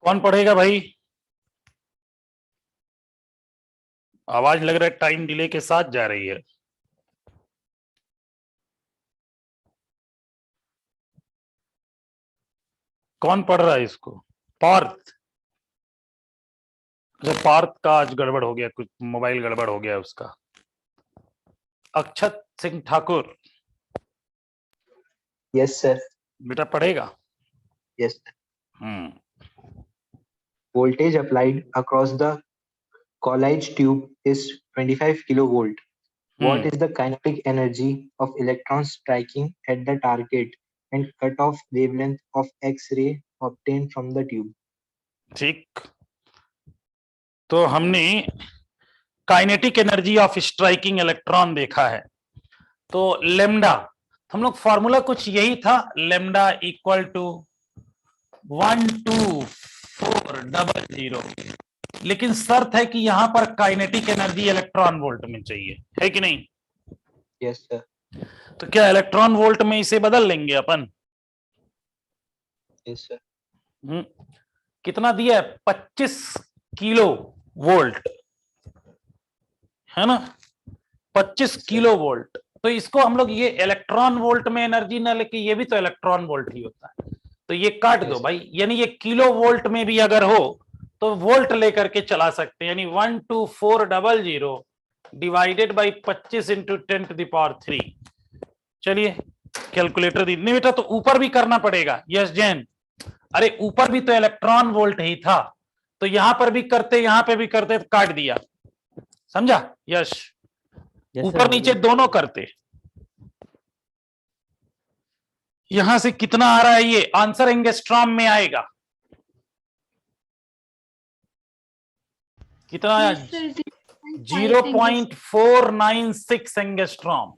कौन पढ़ेगा भाई? आवाज लग रहा है टाइम डिले के साथ जा रही है। कौन पढ़ रहा है इसको? पार्थ। अच्छा, पार्थ का आज गड़बड़ हो गया, कुछ मोबाइल गड़बड़ हो गया उसका। अक्षत सिंह ठाकुर। Yes sir. बेटा पढ़ेगा? Yes. Voltage applied across the collage tube is 25 kilovolt. What is the kinetic energy of electrons striking at the target and cutoff wavelength of X-ray obtained from the tube? ठीक, तो हमने kinetic energy of striking electron देखा है, तो lambda हम लोग formula कुछ यही था, लेमडा इक्वल टू 12400, लेकिन शर्त है कि यहां पर काइनेटिक एनर्जी इलेक्ट्रॉन वोल्ट में चाहिए, है कि नहीं? Yes sir. तो क्या इलेक्ट्रॉन वोल्ट में इसे बदल लेंगे अपन? Yes sir. कितना दिया है? 25 किलो वोल्ट, है ना? 25 किलो वोल्ट। तो इसको हम लोग ये इलेक्ट्रॉन वोल्ट में एनर्जी ना लेके, ये भी तो इलेक्ट्रॉन वोल्ट ही होता है, तो ये काट दो भाई, यानी ये किलो वोल्ट में भी अगर हो तो वोल्ट लेकर के चला सकते हैं, यानी 12400 डिवाइडेड बाई 25 इंटू 10⁻3। चलिए कैलकुलेटर दी नहीं बेटा, तो ऊपर भी करना पड़ेगा। यस जैन, अरे ऊपर भी तो इलेक्ट्रॉन वोल्ट ही था, तो यहां पर भी करते, यहां पे भी करते, तो काट दिया, समझा? यश, ऊपर नीचे दोनों करते। यहां से कितना आ रहा है? ये आंसर एंगस्ट्रॉम में आएगा। कितना आया? 0.496 एंगस्ट्रॉम,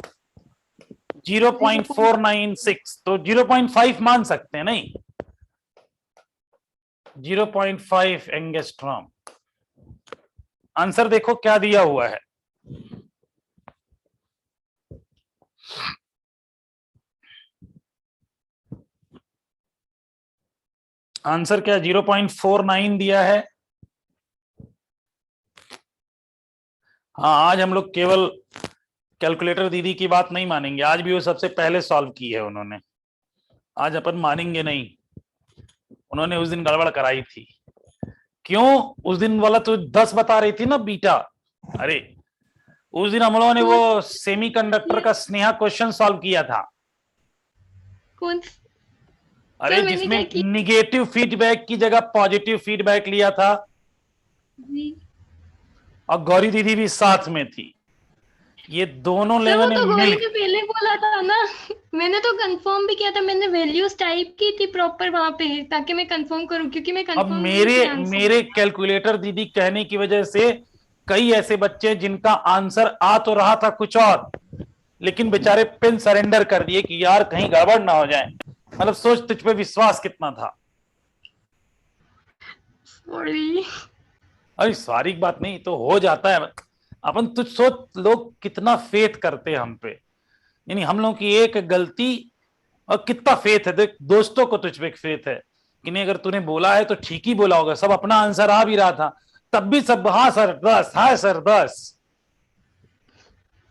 0.496, तो 0.5 मान सकते हैं नहीं? 0.5 एंगस्ट्रॉम। आंसर देखो क्या दिया हुआ है। आंसर क्या? 0.49 दिया है। हाँ, आज हम लोग केवल कैलकुलेटर दीदी की बात नहीं मानेंगे, आज भी वो सबसे पहले सॉल्व की है उन्होंने, आज अपन मानेंगे नहीं। उन्होंने उस दिन गड़बड़ कराई थी। क्यों? उस दिन वाला तो 10 बता रही थी ना बीटा। अरे उस दिन हम लोगों ने वो सेमीकंडक्टर का स्नेहा क्वेश्चन सॉल्व किया था। कौन? अरे जिसमें निगेटिव फीडबैक की जगह पॉजिटिव फीडबैक लिया था, और गौरी दीदी भी साथ में थी। ये दोनों लोगों ने गौरी ने पहले बोला था ना, मैंने तो कंफर्म भी किया था, मैंने वैल्यूज टाइप की थी प्रॉपर वहां पे, ताकि मैं कंफर्म करूं, क्योंकि मैं कंफर्म। अब मेरे कैलकुलेटर दीदी कहने की वजह से कई ऐसे बच्चे जिनका आंसर आ तो रहा था कुछ और, लेकिन बेचारे पेन सरेंडर कर दिए कि यार कहीं गड़बड़ ना हो जाए। मतलब सोच तुझ पे विश्वास कितना था। सॉरी। अरे सारी बात नहीं, तो हो जाता है। अपन तुझ सोच लोग कितना फेथ करते हैं हम पे, यानी हम लोगों की एक गलती और कितना फेथ है। देख दोस्तों को तुझ पे फेथ है कि नहीं, अगर तूने बोला है तो ठीक ही बोला होगा। सब अपना आंसर आ भी रहा था तब भी सब हाँ सर 10, हाँ सर 10।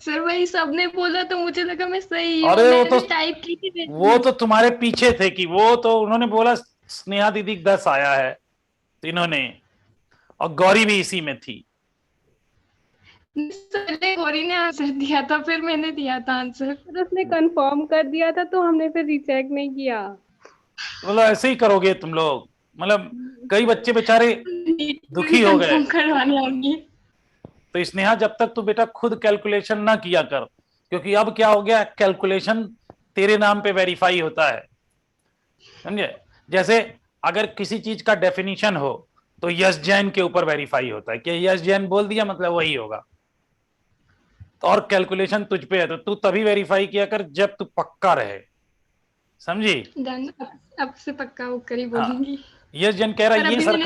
सर वही सबने बोला तो मुझे लगा मैं सही हूं। अरे वो तो टाइप की थी, वो तो तुम्हारे पीछे थे कि वो तो उन्होंने बोला स्नेहा दीदी 10 आया है, तो इन्होंने, और गौरी भी इसी में थी। गौरी ने आंसर दिया था, फिर मैंने दिया था आंसर। फिर उसने कंफर्म कर दिया था, तो हमने फिर रीचेक नहीं किया। मतलब ऐसे ही करोगे तुम लोग? मतलब कई बच्चे बेचारे दुखी हो गए। करवाने आऊंगी। तो स्नेहा जब तक तू बेटा खुद कैलकुलेशन ना किया कर, क्योंकि अब क्या हो गया, कैलकुलेशन तेरे नाम पे वेरीफाई होता है, समझे? जैसे अगर किसी चीज का डेफिनेशन हो तो यस जैन के ऊपर वेरीफाई होता है कि यस जैन बोल दिया मतलब वही होगा। तो और कैलकुलेशन तुझ पे है, तो तू तभी वेरीफाई किया कर जब तू पक्का रहे, समझी? अब से पक्का होकर ही बोलूंगी। यस जैन कह रहा है ये सर,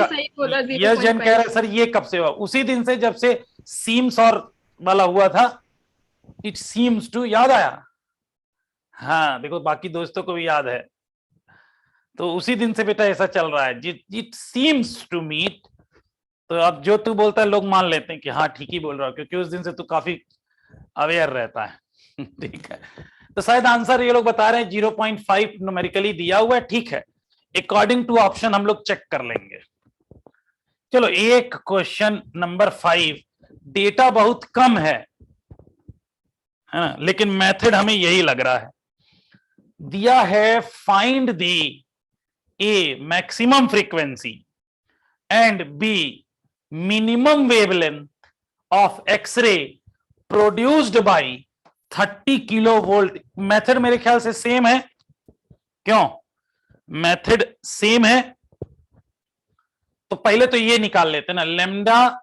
यस जैन कह रहा है सर ये कब से हुआ? उसी दिन से जब से सीम्स और वाला हुआ था, इट सीम्स टू, याद आया? हाँ देखो बाकी दोस्तों को भी याद है। तो उसी दिन से बेटा ऐसा चल रहा है, इट सीम्स टू मीट। तो अब जो तू बोलता है लोग मान लेते हैं कि हाँ ठीक ही बोल रहा है, क्योंकि उस दिन से तू काफी अवेयर रहता है। ठीक है, तो शायद आंसर ये लोग बता रहे हैं 0.5 न्यूमेरिकली दिया हुआ है, ठीक है, अकॉर्डिंग टू ऑप्शन हम लोग चेक कर लेंगे। चलो एक क्वेश्चन नंबर 5, डेटा बहुत कम है ना, लेकिन मेथड हमें यही लग रहा है। दिया है find the A maximum frequency and B minimum wavelength of X-ray produced by 30 kilovolt. Method मेरे ख्याल से सेम है, क्यों? मेथड सेम है, तो पहले तो ये निकाल लेते ना, लेमडा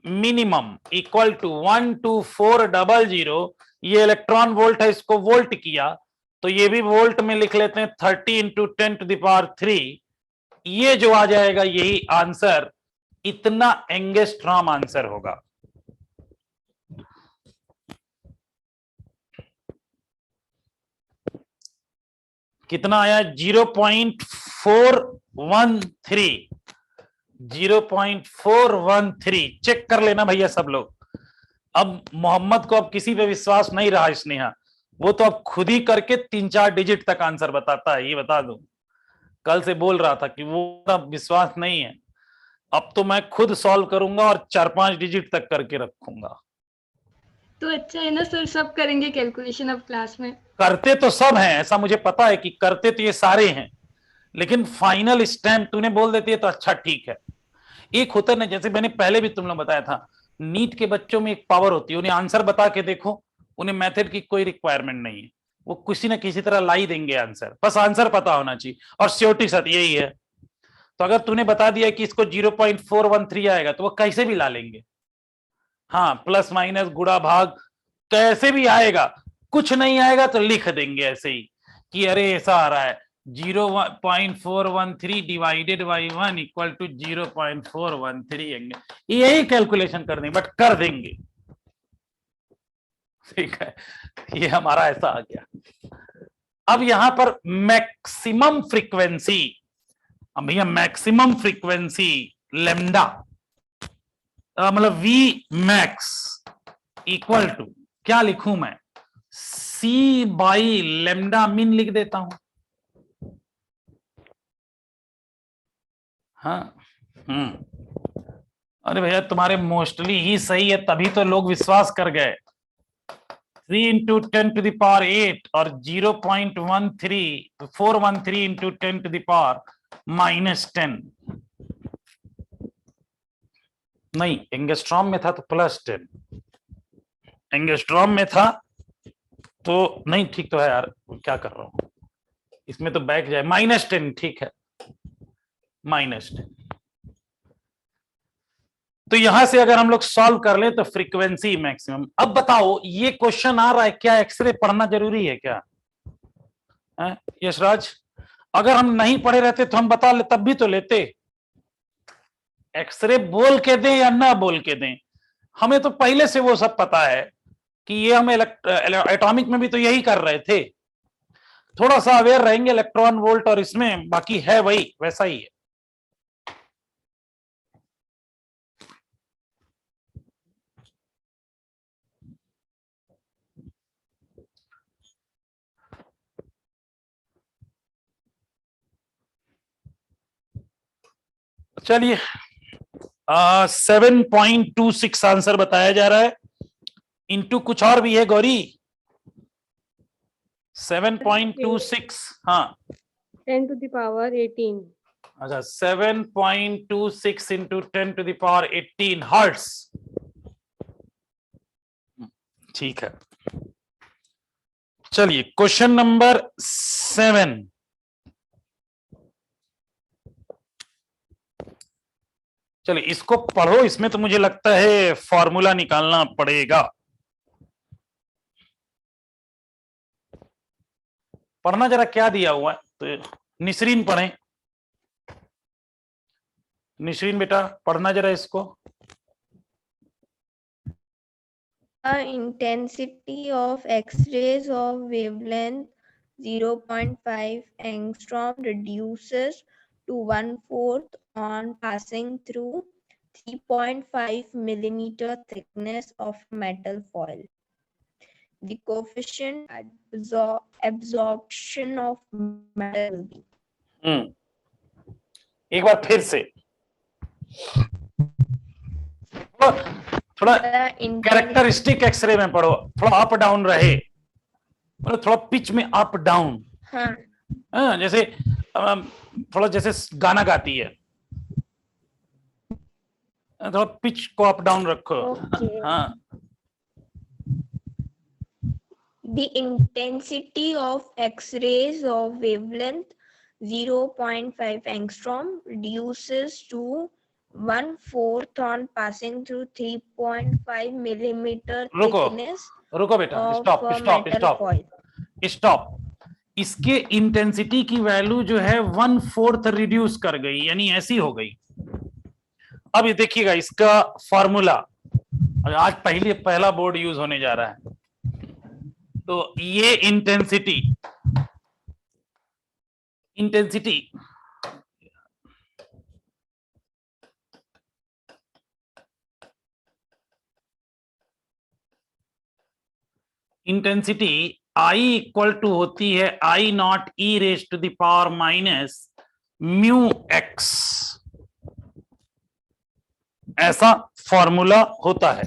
मिनिमम इक्वल टू 12400, ये इलेक्ट्रॉन वोल्ट है, इसको वोल्ट किया तो ये भी वोल्ट में लिख लेते हैं 30 इंटू 10⁻³ ये जो आ जाएगा यही आंसर, इतना एंगस्ट्रॉम आंसर होगा। कितना आया? 0.413 0.413। चेक कर लेना भैया सब लोग। अब मोहम्मद को अब किसी पे विश्वास नहीं रहा स्नेहा, वो तो अब खुद ही करके 3-4 डिजिट तक आंसर बताता है, ये बता दूं। कल से बोल रहा था कि वो अब विश्वास नहीं है, अब तो मैं खुद सॉल्व करूंगा और 4-5 डिजिट तक करके रखूंगा। तो अच्छा है ना सर, सब करेंगे कैलकुलेशन अब क्लास में। करते तो सब हैं, ऐसा मुझे पता है कि करते तो ये सारे हैं, लेकिन फाइनल स्टैम्प तूने बोल देती है तो अच्छा ठीक है। एक होता है ना, जैसे मैंने पहले भी तुम लोग बताया था, नीट के बच्चों में एक पावर होती है, उन्हें आंसर बता के देखो, उन्हें मेथड की कोई रिक्वायरमेंट नहीं है, वो किसी ना किसी तरह ला ही देंगे आंसर, बस आंसर पता होना चाहिए। और श्योरिटी साथ यही है। तो अगर तूने बता दिया कि इसको 0.413 आएगा तो वो कैसे भी ला लेंगे। हाँ, प्लस माइनस गुणा भाग कैसे भी आएगा, कुछ नहीं आएगा तो लिख देंगे ऐसे ही कि अरे ऐसा आ रहा है 0.413 डिवाइडेड बाई 1 इक्वल टू 0.413। यही कैलकुलेशन कर देंगे, बट कर देंगे। ठीक है, ये हमारा ऐसा आ गया। अब यहां पर मैक्सिमम फ्रीक्वेंसी, अब भैया मैक्सिमम फ्रीक्वेंसी लेमडा मतलब वी मैक्स इक्वल टू क्या लिखूं मैं, सी बाई लेमडा मिन लिख देता हूं। हाँ अरे भैया तुम्हारे मोस्टली ही सही है, तभी तो लोग विश्वास कर गए। 3 इंटू 10⁸ और 0.413 इंटू 10⁻⁻10। नहीं, एंगस्ट्रॉम में था तो +10, एंगस्ट्रॉम में था तो नहीं, ठीक तो है यार, क्या कर रहा हूं इसमें तो बैक जाए, -10 ठीक है, -10। तो यहां से अगर हम लोग सॉल्व कर ले तो फ्रीक्वेंसी मैक्सिमम। अब बताओ ये क्वेश्चन आ रहा है, क्या एक्सरे पढ़ना जरूरी है क्या? यशराज, अगर हम नहीं पढ़े रहते तो हम बता ले, तब भी तो लेते। एक्सरे बोल के दें या ना बोल के दें, हमें तो पहले से वो सब पता है कि ये हम एटॉमिक में भी तो यही कर रहे थे। थोड़ा सा अवेयर रहेंगे इलेक्ट्रॉन वोल्ट और इसमें, बाकी है वही वैसा ही है। चलिए 7.26 आंसर बताया जा रहा है। इंटू कुछ और भी है गौरी, 7.26। हाँ 10⁻18। अच्छा, 7.26 इंटू 10⁻18 हर्ट्स। ठीक है, चलिए क्वेश्चन नंबर 7। चलिए इसको पढ़ो, इसमें तो मुझे लगता है फॉर्मूला निकालना पड़ेगा। पढ़ना जरा क्या दिया हुआ है, तो निसरीन पढ़ें। निसरीन बेटा पढ़ना जरा इसको। Intensity of X-rays of wavelength 0.5 angstrom reduces to 1/4 on passing through 3.5 millimeter thickness of metal foil. The coefficient absorption of metal will be. एक बार फिर से थोड़ा कैरेक्टरिस्टिक एक्सरे में पढ़ो, थोड़ा अप डाउन रहे, मतलब थोड़ा पिच में अप डाउन। हाँ जैसे थोड़ा जैसे गाना गाती है, थोड़ा पिच को अप डाउन रखो। हाँ, The intensity of X-rays of wavelength 0.5 angstrom reduces to 1/4 on passing through 3.5 millimeter thickness रुको बेटा, of stop metal stop stop foil. Stop. इसके इंटेंसिटी की वैल्यू जो है 1/4 रिड्यूस कर गई, यानी ऐसी हो गई। अब ये देखिएगा इसका फॉर्मूला, आज पहला बोर्ड यूज होने जा रहा है, तो ये इंटेंसिटी I इक्वल टू होती है I nought e raise to the power minus mu x, ऐसा फॉर्मूला होता है।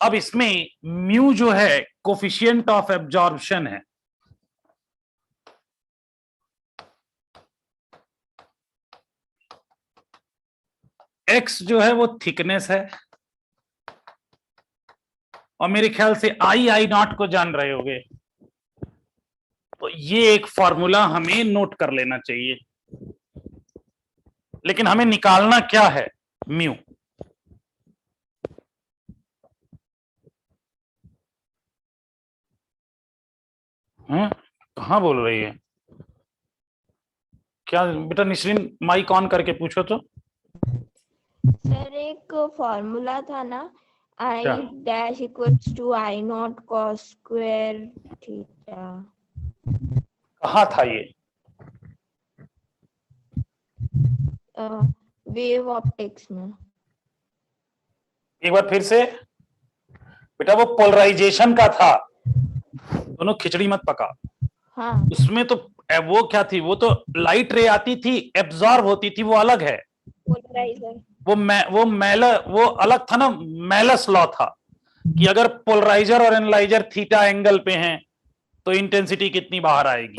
अब इसमें म्यू जो है कोफिशिएंट ऑफ एब्जॉर्प्शन है, x जो है वो थिकनेस है, और मेरे ख्याल से आई नॉट को जान रहे होगे, तो ये एक फॉर्मूला हमें नोट कर लेना चाहिए। लेकिन हमें निकालना क्या है, म्यू। कहां बोल रही है क्या बेटा? निश्रिन माइक ऑन करके पूछो तो। सर एक फॉर्मूला था ना, I dash equals to I naught cos square theta। कहाँ था ये? वेव ऑप्टिक्स में। एक बार फिर से बेटा, वो पोलराइजेशन का था, दोनों खिचड़ी मत पका। हाँ। उसमें तो वो क्या थी, वो तो लाइट रे आती थी, एब्जॉर्ब होती थी, वो अलग है। पोलराइजर वो अलग था ना, मेलस लॉ था कि अगर पोलराइजर और एनालाइजर थीटा एंगल पे हैं तो इंटेंसिटी कितनी बाहर आएगी,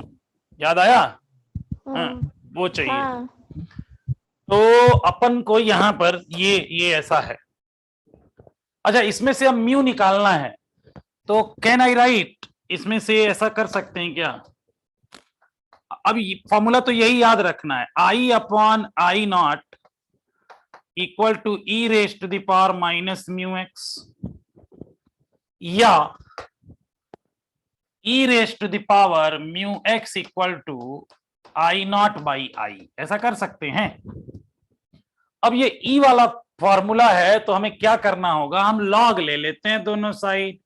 याद आया? हाँ, वो चाहिए। हाँ। तो अपन को यहां पर ये ऐसा है। अच्छा, इसमें से अब म्यू निकालना है, तो कैन आई राइट, इसमें से ऐसा कर सकते हैं क्या? अब फॉर्मूला तो यही याद रखना है, I upon I nought equal to e raise to the power minus mu x, या e raise to the power mu x equal to I nought by I, ऐसा कर सकते हैं। अब ये e वाला फॉर्मूला है, तो हमें क्या करना होगा, हम लॉग ले लेते हैं दोनों side,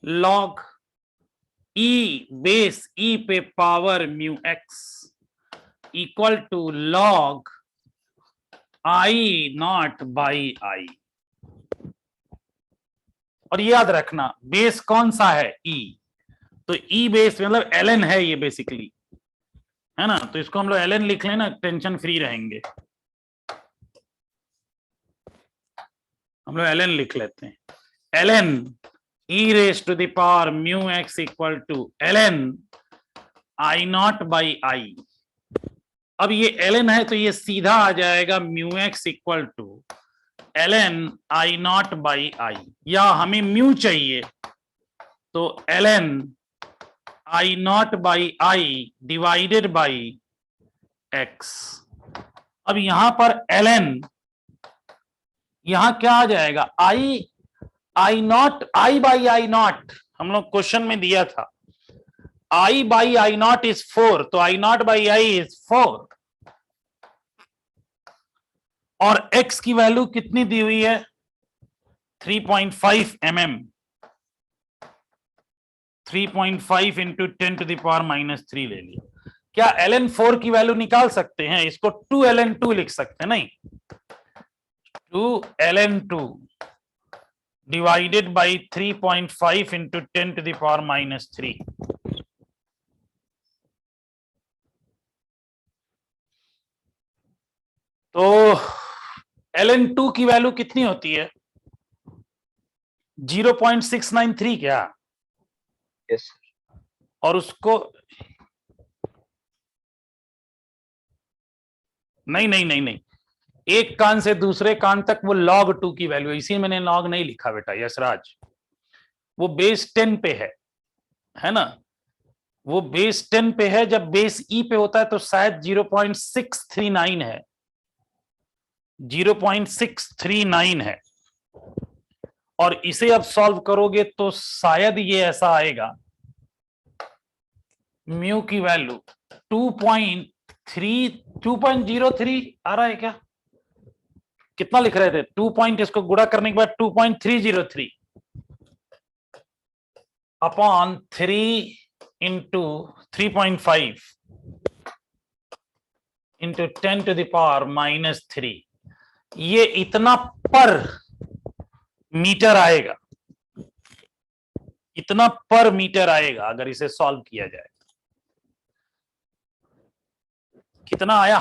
log e base e पे power mu x equal to log I nought by I। और याद रखना बेस कौन सा है, E, तो E बेस मतलब ln है ये बेसिकली, है ना, तो इसको हम लोग ln लिख लेना, टेंशन फ्री रहेंगे। हम लोग ln लिख लेते हैं, ln e raise to the power mu x equal to ln I nought by I। अब ये ln है तो ये सीधा आ जाएगा mu x equal to ln I nought by I, या हमें म्यू चाहिए तो ln I nought by I divided by x। अब यहां पर ln, यहां क्या आ जाएगा, I not, I by I not हम लोग क्वेश्चन में दिया था, I by I not is 4, तो I nought by I is 4, और x की वैल्यू कितनी दी हुई है, 3.5 mm, 3.5 into 10 to the power minus 3 ले लिया। क्या ln 4 की वैल्यू निकाल सकते हैं, इसको 2 ln 2 लिख सकते हैं, नहीं, 2 ln 2 divided by 3.5 into 10 to the power minus 3। तो ln 2 की वैल्यू कितनी होती है, 0.693 क्या? यस। और उसको नहीं, एक कान से दूसरे कान तक वो log 2 की वैल्यू, इसी मैंने log नहीं लिखा बेटा यशराज, वो बेस 10 पे है ना, वो बेस 10 पे है। जब बेस e पे होता है तो शायद 0.639 है, 0.639 है, और इसे अब सॉल्व करोगे तो शायद ये ऐसा आएगा, म्यू की वैल्यू 2.03 आ रहा है क्या? कितना लिख रहे थे? 2 पॉइंट, इसको गुणा करने के बाद 2.303 upon 3 into 3.5 into 10 to the power -3, ये इतना पर मीटर आएगा, इतना पर मीटर आएगा अगर इसे सॉल्व किया जाए। कितना आया?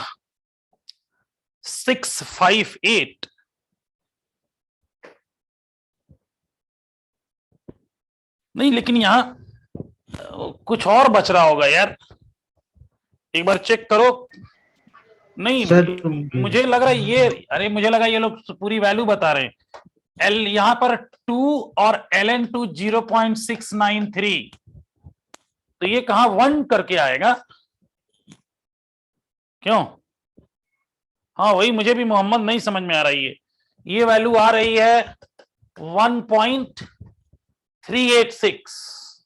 658। नहीं, लेकिन यहां कुछ और बच रहा होगा यार, एक बार चेक करो। नहीं सर, मुझे लग रहा है ये, अरे मुझे लगा ये लोग पूरी वैल्यू बता रहे हैं। एल यहां पर 2 और ln2 0.693, तो ये कहां 1 करके आएगा? क्यों? हाँ वही, मुझे भी मोहम्मद नहीं समझ में आ रही है। ये वैल्यू आ रही है 1.386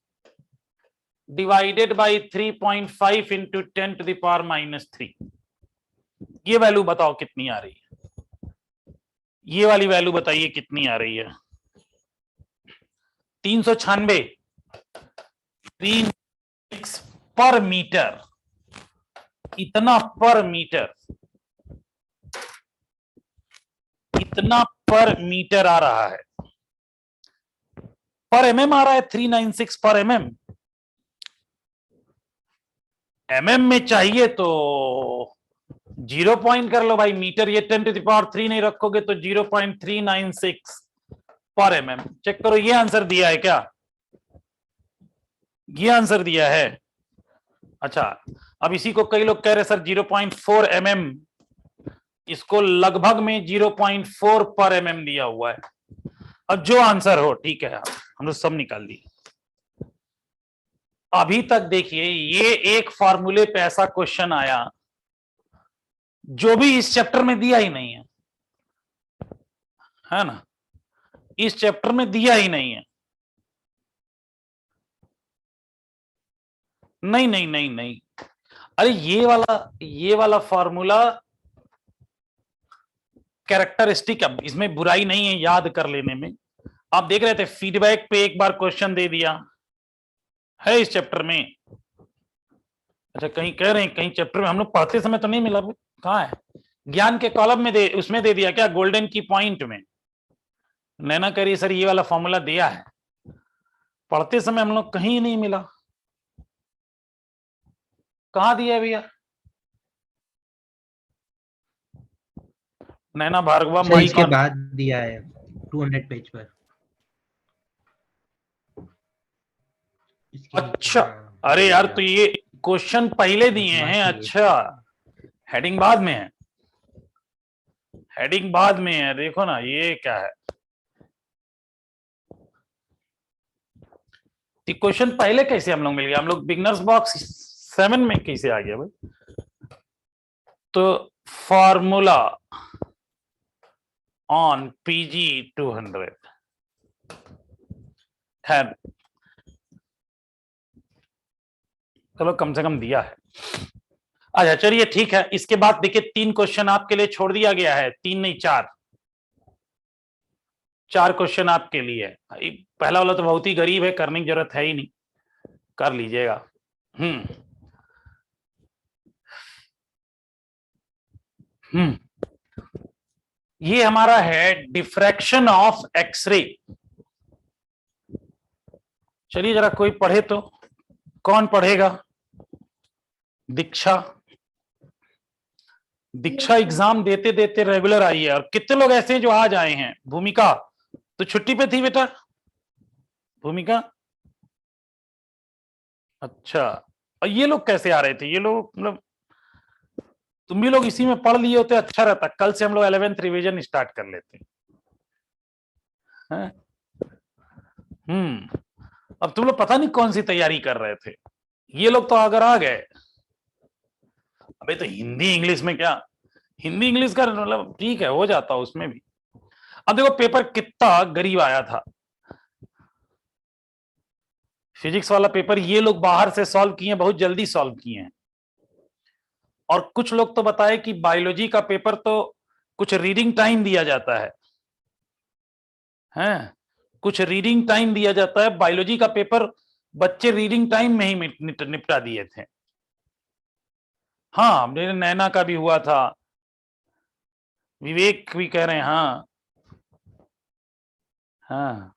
divided by 3.5 into 10 to the power -3। ये वैल्यू बताओ कितनी आ रही है? ये वाली वैल्यू बताइए कितनी आ रही है? 396 पर मीटर, इतना पर मीटर, इतना पर मीटर आ रहा है। पर एमएम आ रहा है 396 पर एमएम। एमएम में चाहिए तो 0 पॉइंट कर लो भाई, मीटर ये 10 टू द पावर 3 नहीं रखोगे तो 0.396 पर एमएम। चेक करो, ये आंसर दिया है क्या? ये आंसर दिया है। अच्छा, अब इसी को कई लोग कह रहे सर 0.4 mm, इसको लगभग में 0.4 पर एमएम दिया हुआ है। अब जो आंसर हो ठीक है, हम लोग सब निकाल दिए। अभी तक देखिए, ये एक फॉर्मूले पे ऐसा क्वेश्चन आया जो भी इस चैप्टर में दिया ही नहीं है ना? इस चैप्टर में दिया ही नहीं है। नहीं नहीं नहीं नहीं, अरे ये वाला फॉर्मूला कैरेक्टरिस्टिक, अब इसमें बुराई नहीं है याद कर लेने में। आप देख रहे थे फीडबैक पे एक बार क्वेश्चन दे दिया है इस चैप्टर में। अच्छा, कहीं कह रहे हैं कहीं चैप्टर में हम लोग पढ़ते समय तो नहीं मिला, कहाँ है? ज्ञान के कॉलम में उसमें दे दिया क्या? गोल्डन की पॉइंट में। नैना कह रही सर ये वाला फॉर्मूला दिया है, पढ़ते समय हम लोग कहीं नहीं मिला। कहाँ दिया है भैया? नैना भार्गवा माइक इसके बाद दिया है 200 पेज पर। अच्छा, अरे यार तो ये क्वेश्चन पहले दिए हैं। अच्छा, हेडिंग बाद में है, हेडिंग बाद में है। देखो ना ये क्या है, क्वेश्चन पहले कैसे हम लोग मिल गया? हम लोग बिगनर्स बॉक्स 7 में कैसे आ गया भाई? तो फॉर्मूला ऑन PG 200 है, चलो कम से कम दिया है। अच्छा चलिए ठीक है। इसके बाद देखिए 3 क्वेश्चन आपके लिए छोड़ दिया गया है, 3 नहीं 4 क्वेश्चन आपके लिए। पहला वाला तो बहुत ही गरीब है, करने की जरूरत है ही नहीं, कर लीजिएगा। ये हमारा है डिफ्रैक्शन ऑफ एक्सरे। चलिए जरा कोई पढ़े तो, कौन पढ़ेगा? दीक्षा एग्जाम देते देते रेगुलर आई है। और कितने लोग ऐसे हैं जो आज आए हैं? भूमिका तो छुट्टी पे थी बेटा, भूमिका? अच्छा, और ये लोग कैसे आ रहे थे? ये लोग मतलब तुम भी लोग इसी में पढ़ लिए होते अच्छा रहता। कल से हम लोग 11th रिवीजन स्टार्ट कर लेते हैं। अब तुम लोग पता नहीं कौन सी तैयारी कर रहे थे। ये लोग तो अगर आ गए, अबे तो हिंदी इंग्लिश में क्या, हिंदी इंग्लिश का मतलब ठीक है हो जाता उसमें भी। अब देखो पेपर कितना गरीब आया था, फिजिक्स वाला पेपर ये लोग बाहर से सॉल्व किए, बहुत जल्दी सॉल्व किए हैं। और कुछ लोग तो बताए कि बायोलॉजी का पेपर तो कुछ रीडिंग टाइम दिया जाता है, हैं? कुछ रीडिंग टाइम दिया जाता है। बायोलॉजी का पेपर बच्चे रीडिंग टाइम में ही निपटा दिए थे। हाँ, मेरे नैना का भी हुआ था, विवेक भी कह रहे हैं। हाँ हाँ,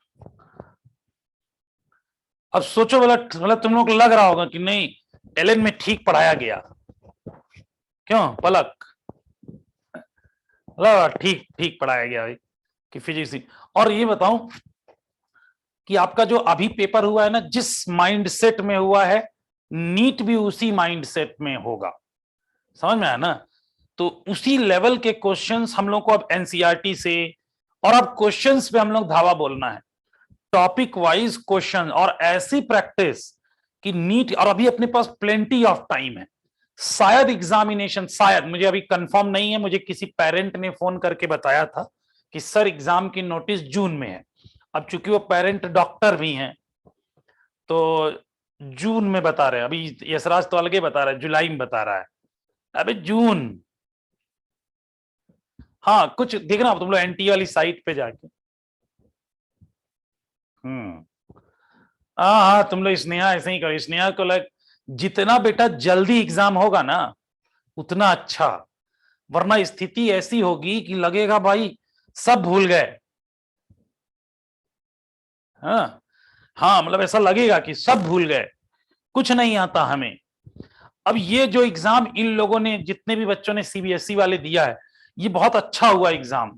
अब सोचो मतलब तुम लोग को लग रहा होगा कि नहीं एलएन में ठीक पढ़ाया गया, क्यों पलक? ठीक ठीक पढ़ाया गया भाई कि फिजिक्स। और ये बताऊं कि आपका जो अभी पेपर हुआ है ना, जिस माइंडसेट में हुआ है, नीट भी उसी माइंडसेट में होगा, समझ में आया ना? तो उसी लेवल के क्वेश्चंस हम लोग को अब एनसीईआरटी से, और अब क्वेश्चंस पे हम लोग धावा बोलना है, टॉपिक वाइज क्वेश्चन, और ऐसी प्रैक्टिस कि नीट। और अभी अपने पास प्लेंटी ऑफ टाइम है, शायद एग्जामिनेशन, शायद, मुझे अभी कंफर्म नहीं है, मुझे किसी पेरेंट ने फोन करके बताया था कि सर एग्जाम की नोटिस जून में है। अब चूंकि वो पेरेंट डॉक्टर भी हैं तो जून में बता रहे हैं। अभी यशराज तो अलग बता रहा है, जुलाई में बता रहा है। अबे जून, हाँ कुछ देखना तुम लोग एनटी वाली साइट पे जाके। हाँ हाँ, तुम लोग स्नेहा ऐसे ही करो। स्नेहा को लग जितना बेटा जल्दी एग्जाम होगा ना उतना अच्छा, वरना स्थिति ऐसी होगी कि लगेगा भाई सब भूल गए। हाँ हाँ, मतलब ऐसा लगेगा कि सब भूल गए, कुछ नहीं आता हमें। अब ये जो एग्जाम इन लोगों ने, जितने भी बच्चों ने सीबीएसई वाले दिया है, ये बहुत अच्छा हुआ एग्जाम।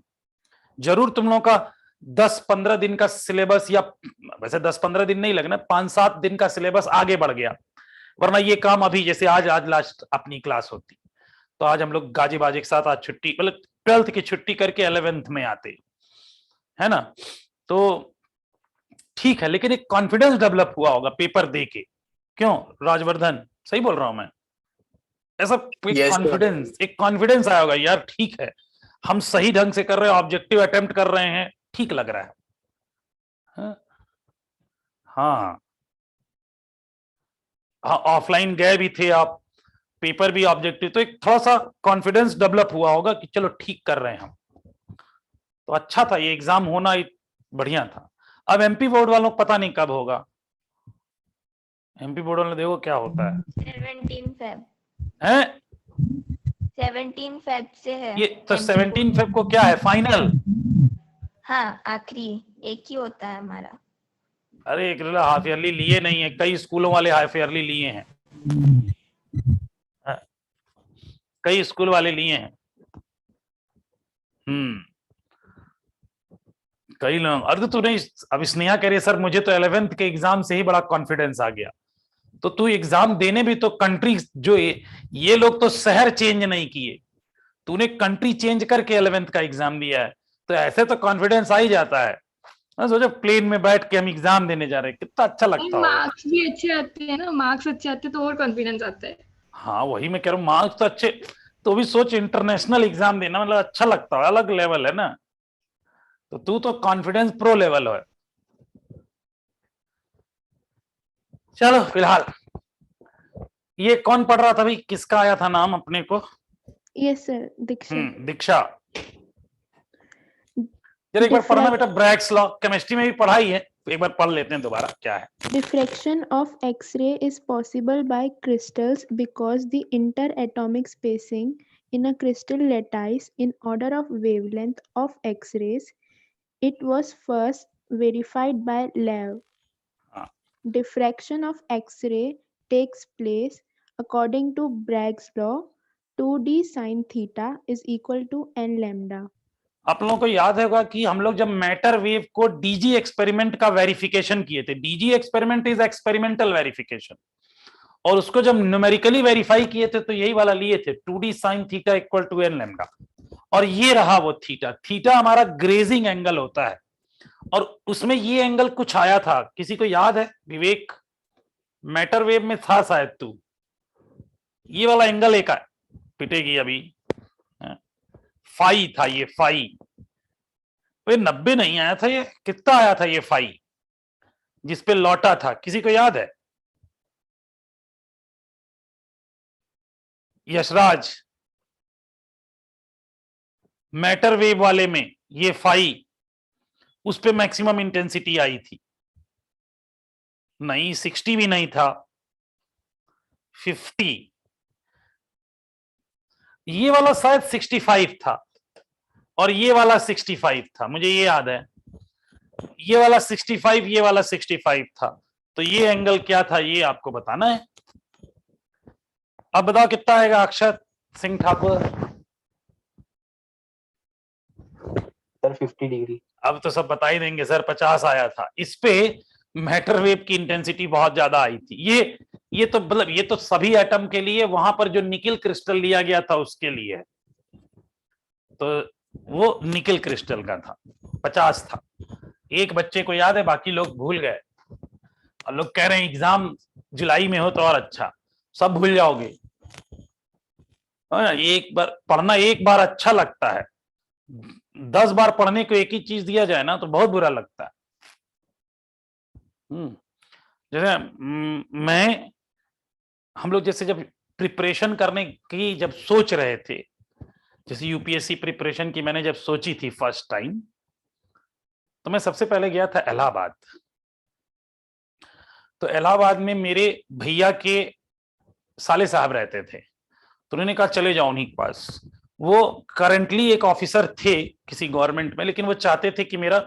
जरूर तुम लोगों का 10-15 दिन का सिलेबस, या वैसे 10-15 दिन नहीं लगना, 5-7 दिन का सिलेबस आगे बढ़ गया, वरना ये काम अभी जैसे आज लास्ट अपनी क्लास होती तो आज हम लोग गाजे बाजे के साथ आज छुट्टी, मतलब 12th की छुट्टी करके 11th में आते, है ना? तो ठीक है, लेकिन एक कॉन्फिडेंस डेवलप हुआ होगा पेपर दे के, क्यों राजवर्धन? सही बोल रहा हूं मैं? ऐसा एक कॉन्फिडेंस आया होगा, यार ठीक है हम सही ढंग से कर रहे हैं, ऑब्जेक्टिव अटेम्प्ट कर रहे हैं, ठीक लग रहा है। हाँ हाँ, ऑफलाइन गए भी थे आप, पेपर भी ऑब्जेक्टिव, तो एक थोड़ा सा कॉन्फिडेंस डेवलप हुआ होगा कि चलो ठीक कर रहे हैं हम। तो अच्छा था ये एग्जाम होना, बढ़िया था। अब एमपी बोर्ड वालों को पता नहीं कब होगा। एमपी बोर्ड वाले देखो क्या होता है। 17 फेब हैं? 17 फेब से है ये तो 17 फेब को क्या है, फाइनल? हाँ, आखिरी एक ही होता है हमारा। अरे एक हाफ ईयरली लिए नहीं है, कई स्कूलों वाले हाफ ईयरली लिए हैं, कई स्कूल वाले लिए हैं। कई लोग, अरे तू नहीं, अब स्नेहा कह रही सर मुझे तो 11th के एग्जाम से ही बड़ा कॉन्फिडेंस आ गया। तो तू एग्जाम देने भी तो कंट्री, जो ये लोग तो शहर चेंज नहीं किए, तूने कंट्री चेंज करके 11th का एग्जाम दिया है, तो ऐसे तो कॉन्फिडेंस आ ही जाता है। सोचो प्लेन में बैठ के हम एग्जाम देने जा रहे हैं, कितना अच्छा लगता है। मार्क्स भी अच्छे आते हैं ना, मार्क्स अच्छे आते हैं तो और कॉन्फिडेंस आता है। हाँ वही मैं कह रहा हूँ, मार्क्स तो अच्छे, तो भी सोच इंटरनेशनल एग्जाम देना मतलब अच्छा लगता है, अलग लेवल है ना। तो तू तो कॉन्फिडेंस प्रो लेवल है। चलो फिलहाल ये कौन पढ़ रहा था भाई, किसका आया था नाम अपने को? यस सर, दीक्षा। दीक्षा, जरा एक बार पढ़ना बेटा, ब्रैग्स लॉ केमिस्ट्री में भी पढ़ाई है, एक बार पढ़ लेते हैं दोबारा क्या है। Diffraction of X-ray is possible by crystals because the interatomic spacing in a crystal lattice in order of wavelength of X-rays. It was first verified by Lev. Diffraction of X-ray takes place according to Bragg's law. 2d sin theta is equal to n lambda. आप लोगों को याद होगा कि हम लोग जब matter wave को डीजी एक्सपेरिमेंट का वेरिफिकेशन किए थे, DG experiment is experimental verification, और उसको जब न्यूमेरिकली वेरीफाई किए थे तो यही वाला लिए थे, 2d sin theta equal to n lambda. और ये रहा वो थीटा, थीटा हमारा ग्रेजिंग एंगल होता है, और उसमें ये एंगल कुछ आया था, किसी को याद है? विवेक, मैटर वेव में था शायद तू, ये वाला एंगल एक पिटेगी अभी, फाई था ये, फाई। 90 नहीं आया था, ये कितना आया था ये फाई? जिसपे लौटा था, किसी को याद है? यशराज, मैटर वेव वाले में ये फाई, उस पे मैक्सिमम इंटेंसिटी आई थी। नहीं, 60 भी नहीं था, 50, ये वाला शायद 65 था और ये वाला 65 था, मुझे ये याद है। ये वाला 65, ये वाला 65 था। तो ये एंगल क्या था ये आपको बताना है। अब बताओ कितना आएगा अक्षत सिंह ठाकुर? Sir 50 degree. अब तो सब बता ही देंगे सर, 50 आया था। इस पे मैटर वेव की इंटेंसिटी बहुत ज्यादा आई थी। ये तो मतलब ये तो सभी एटम के लिए, वहां पर जो निकिल क्रिस्टल लिया गया था उसके लिए, तो वो निकिल क्रिस्टल का था, 50 था। एक बच्चे को याद है, बाकी लोग भूल गए और लोग कह रहे हैं एग्जाम जुलाई में हो तो और अच्छा, सब भूल जाओगे। एक बार पढ़ना, एक बार अच्छा लगता है, 10 बार पढ़ने को एक ही चीज दिया जाए ना तो बहुत बुरा लगता है। जैसे हम लोग जैसे जब प्रिपरेशन करने की जब सोच रहे थे, जैसे यूपीएससी प्रिपरेशन की मैंने जब सोची थी फर्स्ट टाइम, तो मैं सबसे पहले गया था इलाहाबाद। तो इलाहाबाद में मेरे भैया के साले साहब रहते थे, तो उन्होंने कहा चले जाओ उन्हीं के पास। वो करंटली एक ऑफिसर थे किसी गवर्नमेंट में, लेकिन वो चाहते थे कि मेरा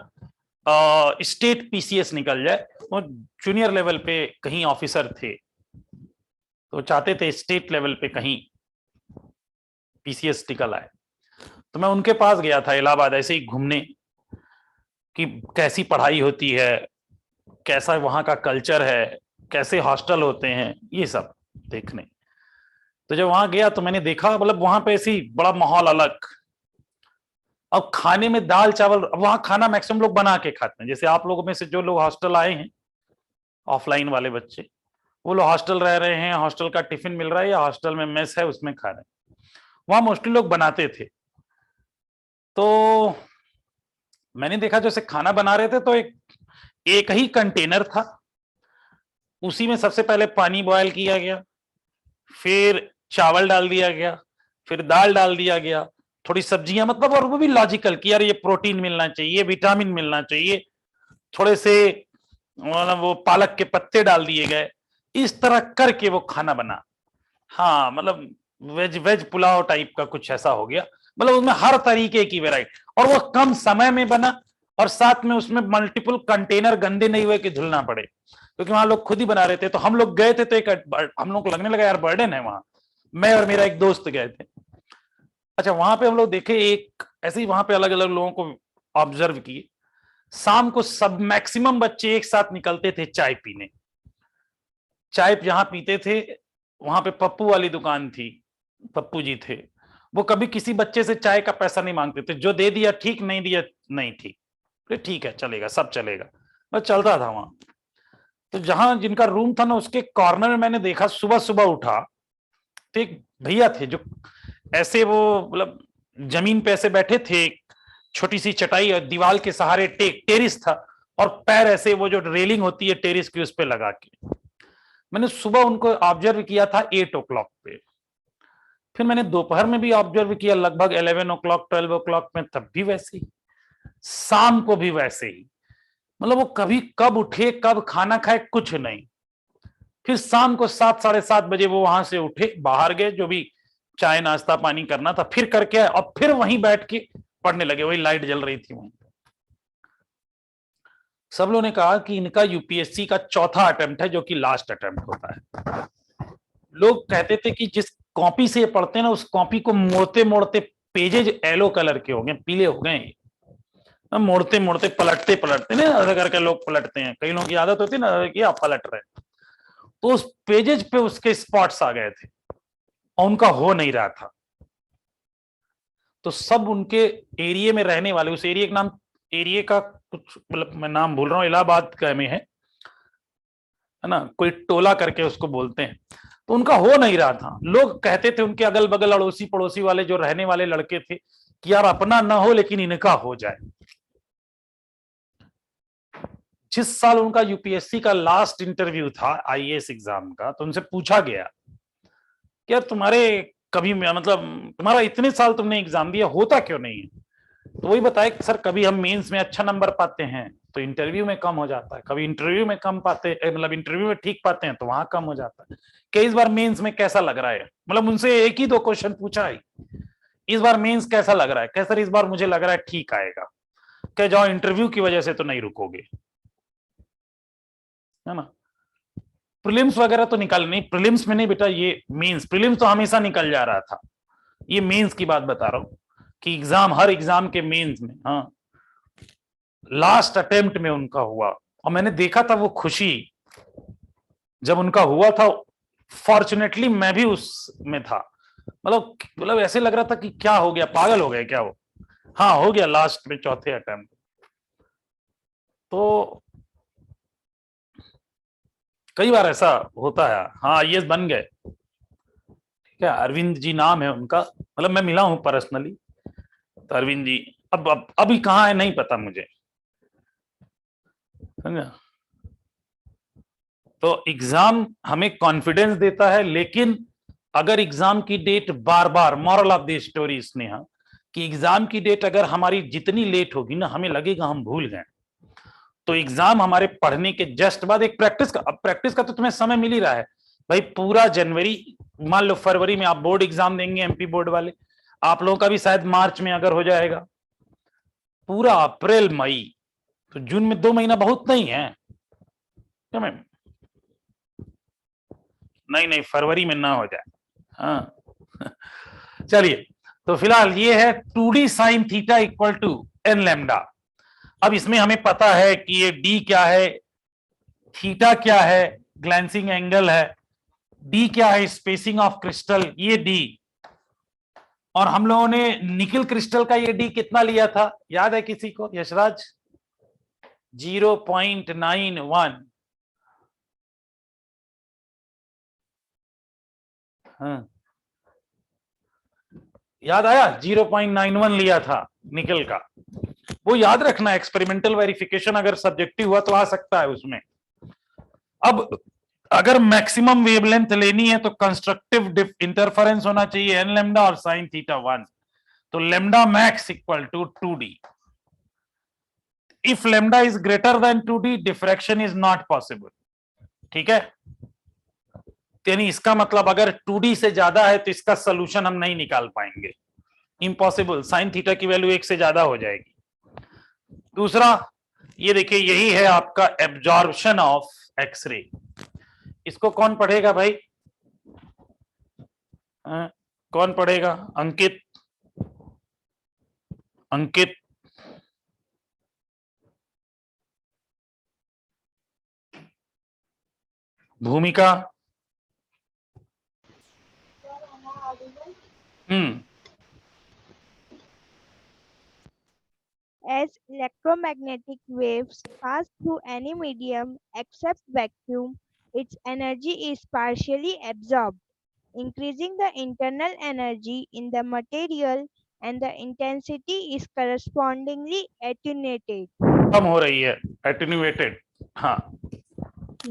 स्टेट पीसीएस निकल जाए। वो जूनियर लेवल पे कहीं ऑफिसर थे, तो चाहते थे स्टेट लेवल पे कहीं पीसीएस निकल आए। तो मैं उनके पास गया था इलाहाबाद ऐसे ही घूमने, कि कैसी पढ़ाई होती है, कैसा वहां का कल्चर है, कैसे हॉस्टल होते हैं, ये सब देखने। तो जब वहां गया तो मैंने देखा, मतलब वहां पे ऐसी बड़ा माहौल अलग। अब खाने में दाल चावल, अब वहां खाना मैक्सिमम लोग बना के खाते हैं। जैसे आप लोगों में से जो लोग हॉस्टल आए हैं, ऑफलाइन वाले बच्चे, वो लोग हॉस्टल रह रहे हैं, हॉस्टल का टिफिन मिल रहा है या हॉस्टल में मेस है उसमें खा रहे हैं, वहां मोस्टली लोग बनाते थे। तो मैंने देखा जैसे खाना बना रहे थे तो एक ही कंटेनर था, उसी में सबसे पहले पानी बॉयल किया गया, फिर चावल डाल दिया गया, फिर दाल डाल दिया गया, थोड़ी सब्जियां, मतलब और वो भी लॉजिकल कि यार ये प्रोटीन मिलना चाहिए, विटामिन मिलना चाहिए, थोड़े से मतलब वो पालक के पत्ते डाल दिए गए, इस तरह करके वो खाना बना। हाँ, मतलब वेज पुलाव टाइप का कुछ ऐसा हो गया, मतलब उसमें हर तरीके की वैरायटी, और वो कम समय में बना, और साथ में उसमें मल्टीपल कंटेनर गंदे नहीं हुए कि धुलना पड़े, क्योंकि वहां लोग खुद ही बना रहे थे। तो हम लोग गए थे तो एक हम लोग को लगने लगा यार बर्डन है वहां। मैं और मेरा एक दोस्त गए थे। अच्छा, वहां पे हम लोग देखे एक ऐसे ही, वहां पे अलग अलग लोगों को ऑब्जर्व किए। शाम को सब मैक्सिमम बच्चे एक साथ निकलते थे चाय पीने। चाय जहां पीते थे वहां पे पप्पू वाली दुकान थी, पप्पू जी थे, वो कभी किसी बच्चे से चाय का पैसा नहीं मांगते थे, जो दे दिया ठीक, नहीं दिया नहीं ठीक, ठीक है चलेगा, सब चलेगा, बस चलता था वहां। तो जहां जिनका रूम था ना, उसके कॉर्नर में मैंने देखा, सुबह सुबह उठा तो एक भैया थे जो ऐसे वो मतलब जमीन पे ऐसे बैठे थे, छोटी सी चटाई और दीवार के सहारे टेरिस था, और पैर ऐसे वो जो रेलिंग होती है टेरिस की उस पे लगा के। मैंने सुबह उनको ऑब्जर्व किया था 8 o'clock पे, फिर मैंने दोपहर में भी ऑब्जर्व किया लगभग 11 o'clock 12 o'clock में, तब भी वैसे ही, शाम को भी वैसे ही। मतलब वो कभी कब उठे कब खाना खाए कुछ नहीं। फिर शाम को 7 साढ़े 7 बजे वो वहां से उठे, बाहर गए, जो भी चाय नाश्ता पानी करना था फिर करके आए, और फिर वहीं बैठ के पढ़ने लगे, वही लाइट जल रही थी वहीं। सब लोगों ने कहा कि इनका यूपीएससी का चौथा अटेम्प्ट है, जो कि लास्ट अटेम्प्ट होता है। लोग कहते थे कि जिस कॉपी से पढ़ते हैं ना, उस कॉपी को मोड़ते मोड़ते पेजेज येलो कलर के हो गए, पीले हो गए, मोड़ते मोड़ते पलटते पलटते ना, ऐसा करके लोग पलटते हैं, कई लोगों की आदत होती है ना कि आप पलट रहे, तो उस पेजेज पे उसके स्पॉट्स आ गए थे और उनका हो नहीं रहा था। तो सब उनके एरिया में रहने वाले, उस एरिया का नाम, एरिया का कुछ मतलब मैं नाम भूल रहा हूँ, इलाहाबाद का में है ना, कोई टोला करके उसको बोलते हैं, तो उनका हो नहीं रहा था। लोग कहते थे, उनके अगल बगल अड़ोसी पड़ोसी वाले जो रहने वाले लड़के थे, कि यार अपना ना हो लेकिन इनका हो जाए। जिस साल उनका यूपीएससी का लास्ट इंटरव्यू था आईएएस एग्जाम का, तो उनसे पूछा गया कि यार तुम्हारे कभी मतलब तुम्हारा इतने साल तुमने एग्जाम दिया, होता क्यों नहीं है? तो वही बताया कि सर कभी हम मेंस में अच्छा नंबर पाते हैं तो इंटरव्यू में कम हो जाता है, कभी इंटरव्यू में कम पाते, मतलब इंटरव्यू में ठीक पाते हैं तो वहां कम हो जाता है। कि इस बार मेंस में कैसा लग रहा है, मतलब उनसे एक ही 2 क्वेश्चन पूछा है, इस बार मेंस कैसा लग रहा है? क्या सर इस बार मुझे लग रहा है ठीक आएगा। क्या जाओ इंटरव्यू की वजह से तो नहीं रुकोगे, है ना? प्रीलिम्स वगैरह तो निकल नहीं, प्रीलिम्स में नहीं बेटा, ये मेंस, प्रीलिम्स तो हमेशा निकल जा रहा था, ये मेंस की बात बता रहा हूं कि एग्जाम, हर एग्जाम के मेंस में, हाँ लास्ट अटेम्प्ट में उनका हुआ, और मैंने देखा था वो खुशी जब उनका हुआ था। फॉर्चुनेटली मैं भी उसमें था, मतलब ऐसे लग रहा था कि क्या हो गया, पागल हो गए क्या वो? हाँ हो गया लास्ट में, चौथे अटेम्प्ट। तो कई बार ऐसा होता है। हाँ ये बन गए, ठीक है, अरविंद जी नाम है उनका, मतलब मैं मिला हूं पर्सनली, तो अरविंद जी अब अभी कहाँ है नहीं पता मुझे, समझा? तो एग्जाम हमें कॉन्फिडेंस देता है, लेकिन अगर एग्जाम की डेट बार बार, moral of the story Sneha, कि एग्जाम की डेट अगर हमारी जितनी लेट होगी ना, हमें लगेगा हम भूल गए। तो एग्जाम हमारे पढ़ने के जस्ट बाद एक प्रैक्टिस का, अब प्रैक्टिस का तो तुम्हें समय मिल ही रहा है भाई, पूरा जनवरी, मान लो फरवरी में आप बोर्ड एग्जाम देंगे एमपी बोर्ड वाले, आप लोगों का भी शायद मार्च में अगर हो जाएगा, पूरा अप्रैल मई, तो जून में 2 महीना बहुत नहीं है क्या मैम? नहीं फरवरी में ना हो जाए, हाँ चलिए, तो फिलहाल ये है 2d sine theta equal to n lambda. अब इसमें हमें पता है कि ये डी क्या है, थीटा क्या है, ग्लैंसिंग एंगल है, डी क्या है, स्पेसिंग ऑफ क्रिस्टल, ये डी, और हम लोगों ने निकल क्रिस्टल का ये डी कितना लिया था, याद है किसी को? यशराज 0.91, हाँ याद आया, 0.91 लिया था निकल का, वो याद रखना, एक्सपेरिमेंटल वेरिफिकेशन अगर सब्जेक्टिव हुआ तो आ सकता है उसमें। अब अगर मैक्सिमम वेवलेंथ लेनी है तो कंस्ट्रक्टिव इंटरफेरेंस होना चाहिए एन लैम्डा और साइन थीटा 1, तो lambda max equal to 2d। If lambda is greater than 2d, diffraction is not possible, ठीक है? यानी इसका मतलब अगर 2d से ज्यादा है तो इसका सोल्यूशन हम नहीं निकाल पाएंगे, इम्पॉसिबल, साइन थीटा की वैल्यू 1 से ज्यादा हो जाएगी। दूसरा ये देखिए, यही है आपका एब्जॉर्प्शन ऑफ एक्सरे, इसको कौन पढ़ेगा भाई? कौन पढ़ेगा? अंकित, अंकित भूमिका, As electromagnetic waves pass through any medium except vacuum, its energy is partially absorbed, increasing the internal energy in the material, and the intensity is correspondingly attenuated. कम हो रही है, attenuated, हाँ।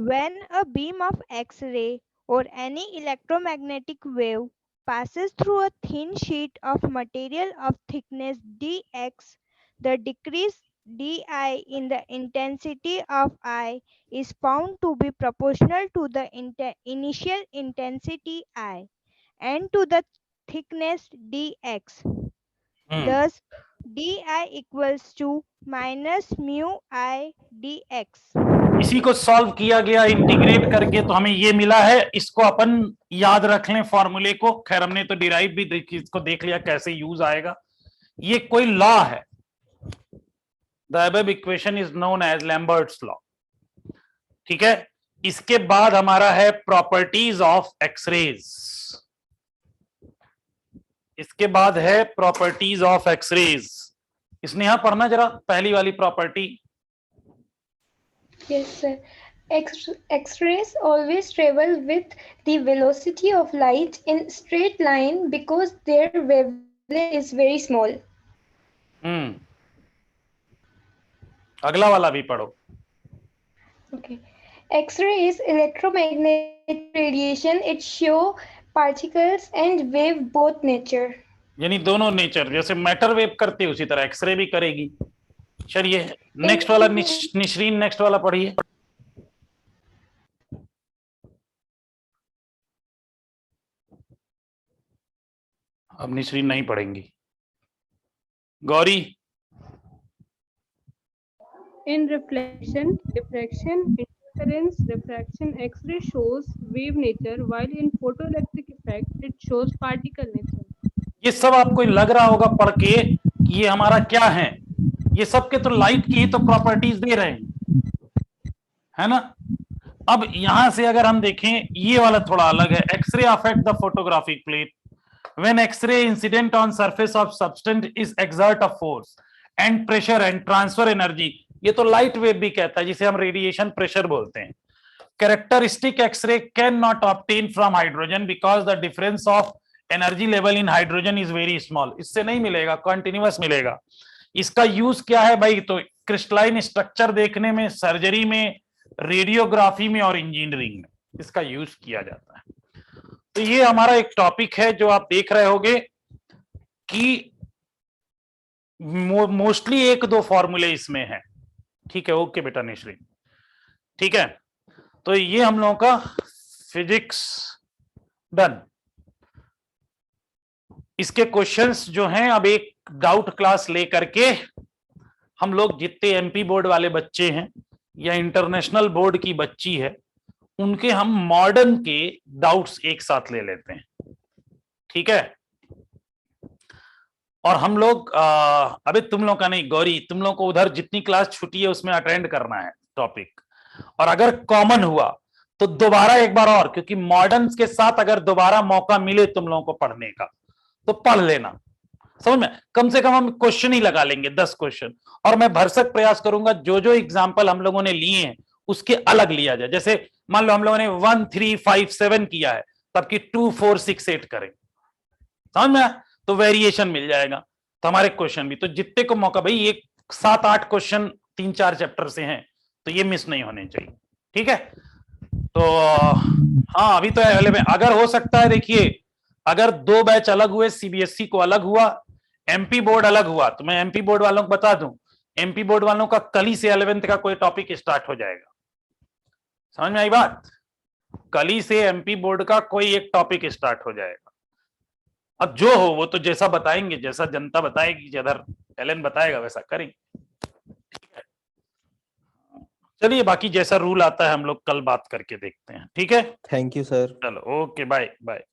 When a beam of X-ray or any electromagnetic wave passes through a thin sheet of material of thickness dx, the decrease di in the intensity of I is found to be proportional to the initial intensity I and to the thickness dx. Thus, di equals to minus mu I dx. इसी को solve किया गया integrate करके, तो हमें ये मिला है, इसको अपन याद रख लें फॉर्मूले को। खैर हमने तो डिराइव भी इसको देख लिया कैसे यूज आएगा, ये कोई लॉ है, the above equation is known as Lambert's law, ठीक है। इसके बाद हमारा है प्रॉपर्टीज ऑफ एक्सरेज, इसके बाद है प्रॉपर्टीज ऑफ एक्सरेज। इसने यहां पढ़ना जरा पहली वाली property. Yes, sir. X-rays always travel with the velocity of light in straight line because their wavelength is very small. अगला वाला भी पढ़ो। Okay. X-ray is electromagnetic radiation. It show particles and wave both nature. यानी दोनों nature, जैसे matter wave करती है उसी तरह एक्सरे भी करेगी। चलिए नेक्स्ट वाला निशरीन, नेक्स्ट वाला पढ़िए। अब निशरीन नहीं पढ़ेंगी। Gauri. In reflection, diffraction, interference, refraction, X-ray shows wave nature, while in photoelectric effect, it shows particle nature. ये सब आपको लग रहा होगा पढ़ के कि ये हमारा क्या है, ये सब के तो लाइट की तो प्रॉपर्टीज दे रहे हैं, है ना। अब यहां से अगर हम देखें, ये वाला थोड़ा अलग है। X-ray affect the photographic plate when X-ray incident on surface of substance is exert a force and pressure and transfer energy. ये तो लाइट वेव भी कहता है, जिसे हम रेडिएशन प्रेशर बोलते हैं। Characteristic X-ray can not obtain from hydrogen because the difference of energy level in hydrogen is very small. इससे नहीं मिलेगा, कॉन्टिन्यूअस मिलेगा। इसका यूज क्या है भाई, तो क्रिस्टलाइन स्ट्रक्चर देखने में, सर्जरी में, रेडियोग्राफी में और इंजीनियरिंग में इसका यूज किया जाता है। तो ये हमारा एक टॉपिक है जो आप देख रहे होगे कि मोस्टली 1-2 फॉर्मूले इसमें हैं। ठीक है, ओके बेटा निश्री, ठीक है। तो ये हम लोगों का फिजिक्स डन। इसके क्वेश्चंस जो हैं, अब एक डाउट क्लास लेकर के हम लोग जितने एमपी बोर्ड वाले बच्चे हैं या इंटरनेशनल बोर्ड की बच्ची है, उनके हम मॉडर्न के डाउट्स एक साथ ले लेते हैं, ठीक है। और हम लोग अबे तुम लोग का नहीं गौरी, तुम लोग को उधर जितनी क्लास छुट्टी है उसमें अटेंड करना है टॉपिक, और अगर कॉमन हुआ तो दोबारा एक बार और, क्योंकि मॉडर्न के साथ अगर दोबारा मौका मिले तुम लोगों को पढ़ने का तो पढ़ लेना, समझ में। कम से कम हम क्वेश्चन ही लगा लेंगे, 10 क्वेश्चन, और मैं भरसक प्रयास करूंगा जो जो एग्जाम्पल हम लोगों ने लिए हैं उसके अलग लिया जाए। जैसे मान लो हम लोगों ने 1, 3, 5, 7 किया है, तब की 2, 4, 6, 8 करें, समझ में, तो वेरिएशन मिल जाएगा। तो हमारे क्वेश्चन भी, तो जितने को मौका भाई, एक 7-8 क्वेश्चन 3-4 चैप्टर से हैं, तो ये मिस नहीं होने चाहिए, ठीक है। तो हाँ, अभी तो अगर हो सकता है, देखिए अगर 2 बैच अलग हुए, सीबीएसई को अलग हुआ, एमपी बोर्ड अलग हुआ, तो मैं एमपी बोर्ड वालों को बता दूं, एमपी बोर्ड वालों का कल ही से 11th का कोई टॉपिक स्टार्ट हो जाएगा। समझ में आई बात? कल ही से एमपी बोर्ड का कोई एक टॉपिक स्टार्ट हो जाएगा। अब जो हो वो तो जैसा बताएंगे, जैसा जनता बताएगी, जिधर एलन बताएगा वैसा करेंगे। चलिए, बाकी जैसा रूल आता है हम लोग कल बात करके देखते हैं, ठीक है। Thank you sir. चलो, ओके, बाय बाय।